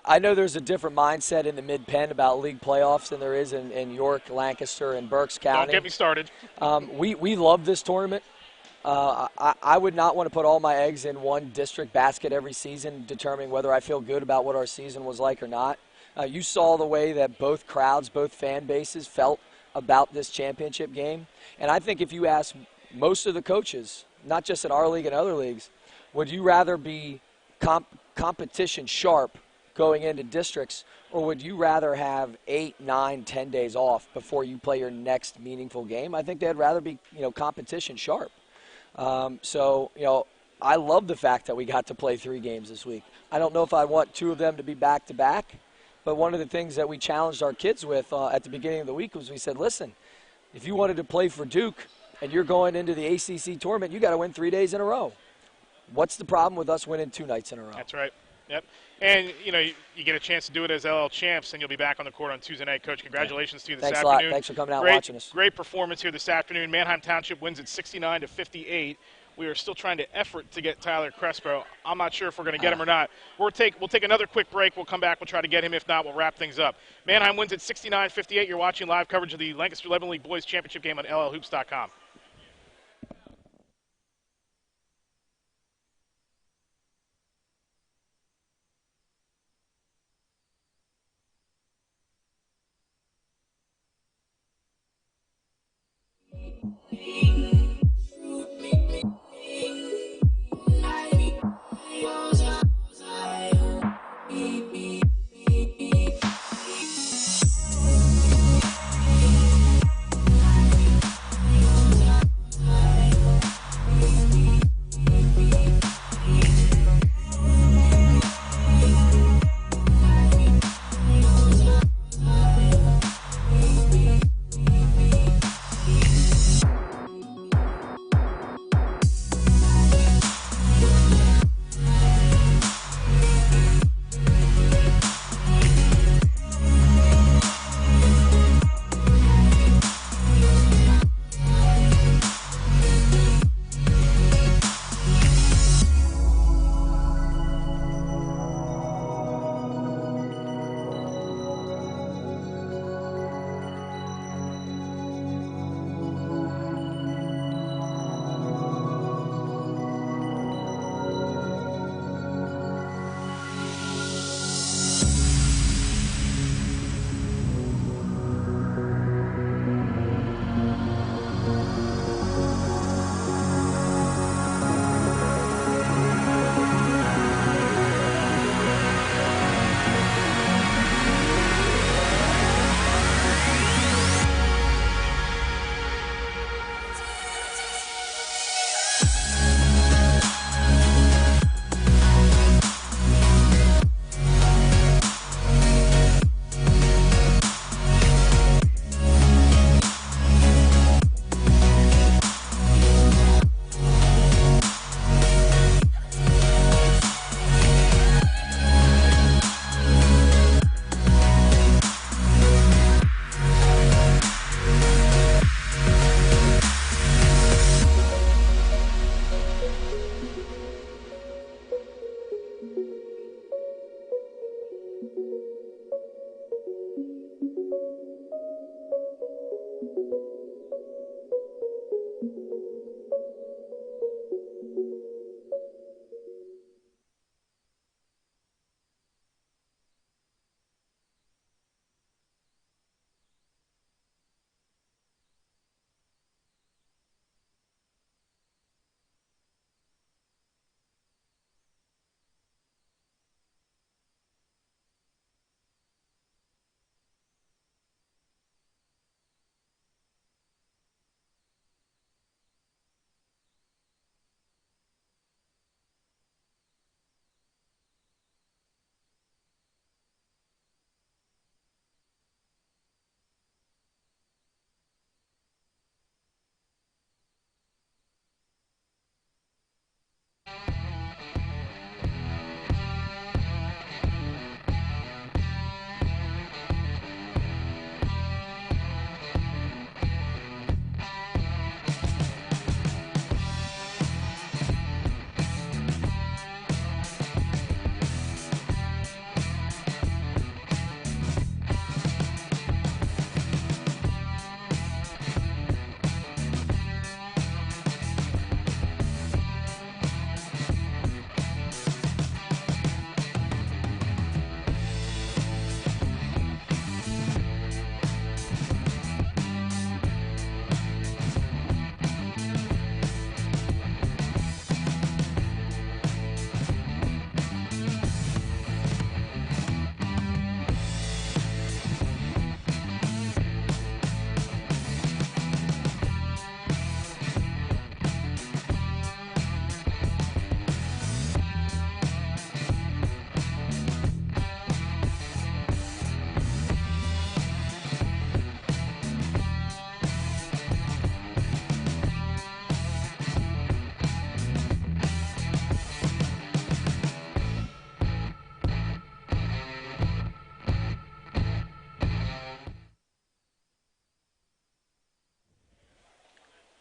I know there's a different mindset in the Mid-Penn about league playoffs than there is in York, Lancaster, and Berks County. Don't get me started. We love this tournament. I would not want to put all my eggs in one district basket every season, determining whether I feel good about what our season was like or not. You saw the way that both crowds, both fan bases felt about this championship game. And I think if you ask most of the coaches, not just in our league and other leagues, would you rather be competition sharp going into districts, or would you rather have 8, 9, 10 days off before you play your next meaningful game? I think they'd rather be, competition sharp. I love the fact that we got to play 3 games this week. I don't know if I want 2 of them to be back-to-back, but one of the things that we challenged our kids with at the beginning of the week was we said, listen, if you wanted to play for Duke and you're going into the ACC tournament, you got to win 3 days in a row. What's the problem with us winning 2 nights in a row? That's right. Yep. And, you get a chance to do it as LL champs, and you'll be back on the court on Tuesday night. Coach, congratulations to you this afternoon. Thanks a lot. Thanks for coming out and watching us. Great performance here this afternoon. Manheim Township wins at 69-58. We are still trying to effort to get Tyler Crespo. I'm not sure if we're going to get him or not. We'll take another quick break. We'll come back. We'll try to get him. If not, we'll wrap things up. Manheim wins at 69-58. You're watching live coverage of the Lancaster Lebanon League Boys Championship game on LLhoops.com.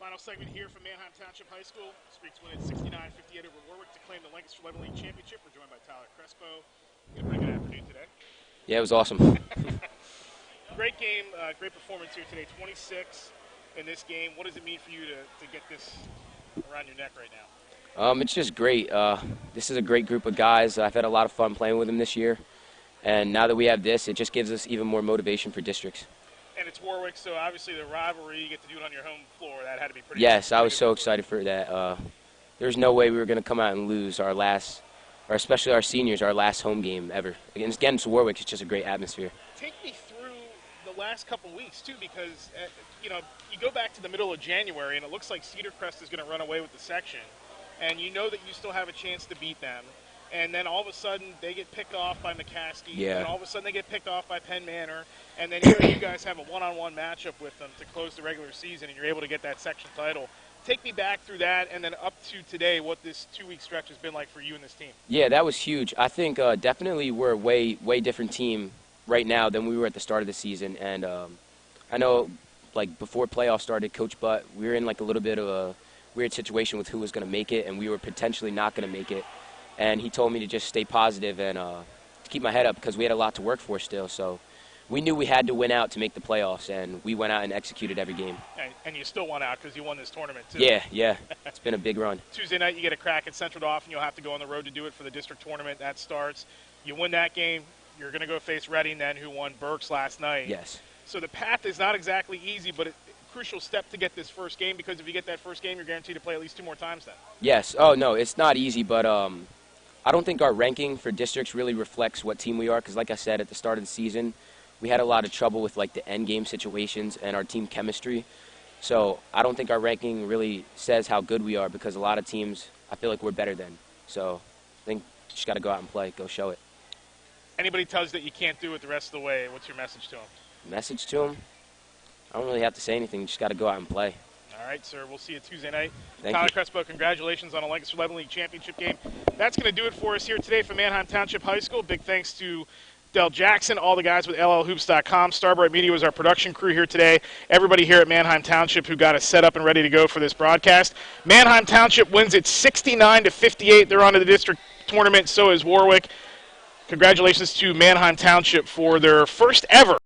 Final segment here from Manheim Township High School. Streaks win at 69-58 over Warwick to claim the Lancaster 11 League Championship. We're joined by Tyler Crespo. You had a pretty good afternoon today. Yeah, it was awesome. Great game, great performance here today. 26 in this game. What does it mean for you to get this around your neck right now? It's just great. This is a great group of guys. I've had a lot of fun playing with them this year. And now that we have this, it just gives us even more motivation for districts. And it's Warwick, so obviously the rivalry, you get to do it on your home floor. That had to be pretty Yes, I was so excited for that. There's no way we were going to come out and lose our last, or especially our seniors, our last home game ever. Against Warwick, it's just a great atmosphere. Take me through the last couple weeks, too, because, you go back to the middle of January, and it looks like Cedar Crest is going to run away with the section. And you know that you still have a chance to beat them. And then all of a sudden they get picked off by McCaskey. Yeah. And all of a sudden they get picked off by Penn Manor. And then here you guys have a one-on-one matchup with them to close the regular season, and you're able to get that section title. Take me back through that and then up to today, what this 2-week stretch has been like for you and this team. Yeah, that was huge. I think definitely we're a way different team right now than we were at the start of the season. And I know, like, before playoffs started, Coach Butt, we were in, like, a little bit of a weird situation with who was going to make it, and we were potentially not going to make it. And he told me to just stay positive and to keep my head up because we had a lot to work for still. So we knew we had to win out to make the playoffs, and we went out and executed every game. And you still won out because you won this tournament, too. Yeah. It's been a big run. Tuesday night you get a crack at Central Dauphin. You'll have to go on the road to do it for the district tournament. That starts. You win that game, you're going to go face Reading then, who won Berks last night. Yes. So the path is not exactly easy, but it's a crucial step to get this first game, because if you get that first game, you're guaranteed to play at least 2 more times then. Yes. Oh, no, it's not easy, but I don't think our ranking for districts really reflects what team we are, because like I said, at the start of the season, we had a lot of trouble with, like, the end game situations and our team chemistry. So I don't think our ranking really says how good we are, because a lot of teams I feel like we're better than. So I think you just got to go out and play, go show it. Anybody tells you that you can't do it the rest of the way, what's your message to them? Message to them? I don't really have to say anything. You just got to go out and play. All right, sir. We'll see you Tuesday night. Thank Tyler you. Crespo, congratulations on a Lancaster 11 League Championship game. That's going to do it for us here today from Manheim Township High School. Big thanks to Del Jackson, all the guys with LLhoops.com. Starbright Media was our production crew here today. Everybody here at Manheim Township who got us set up and ready to go for this broadcast. Manheim Township wins it 69-58. They're on to the district tournament. So is Warwick. Congratulations to Manheim Township for their first ever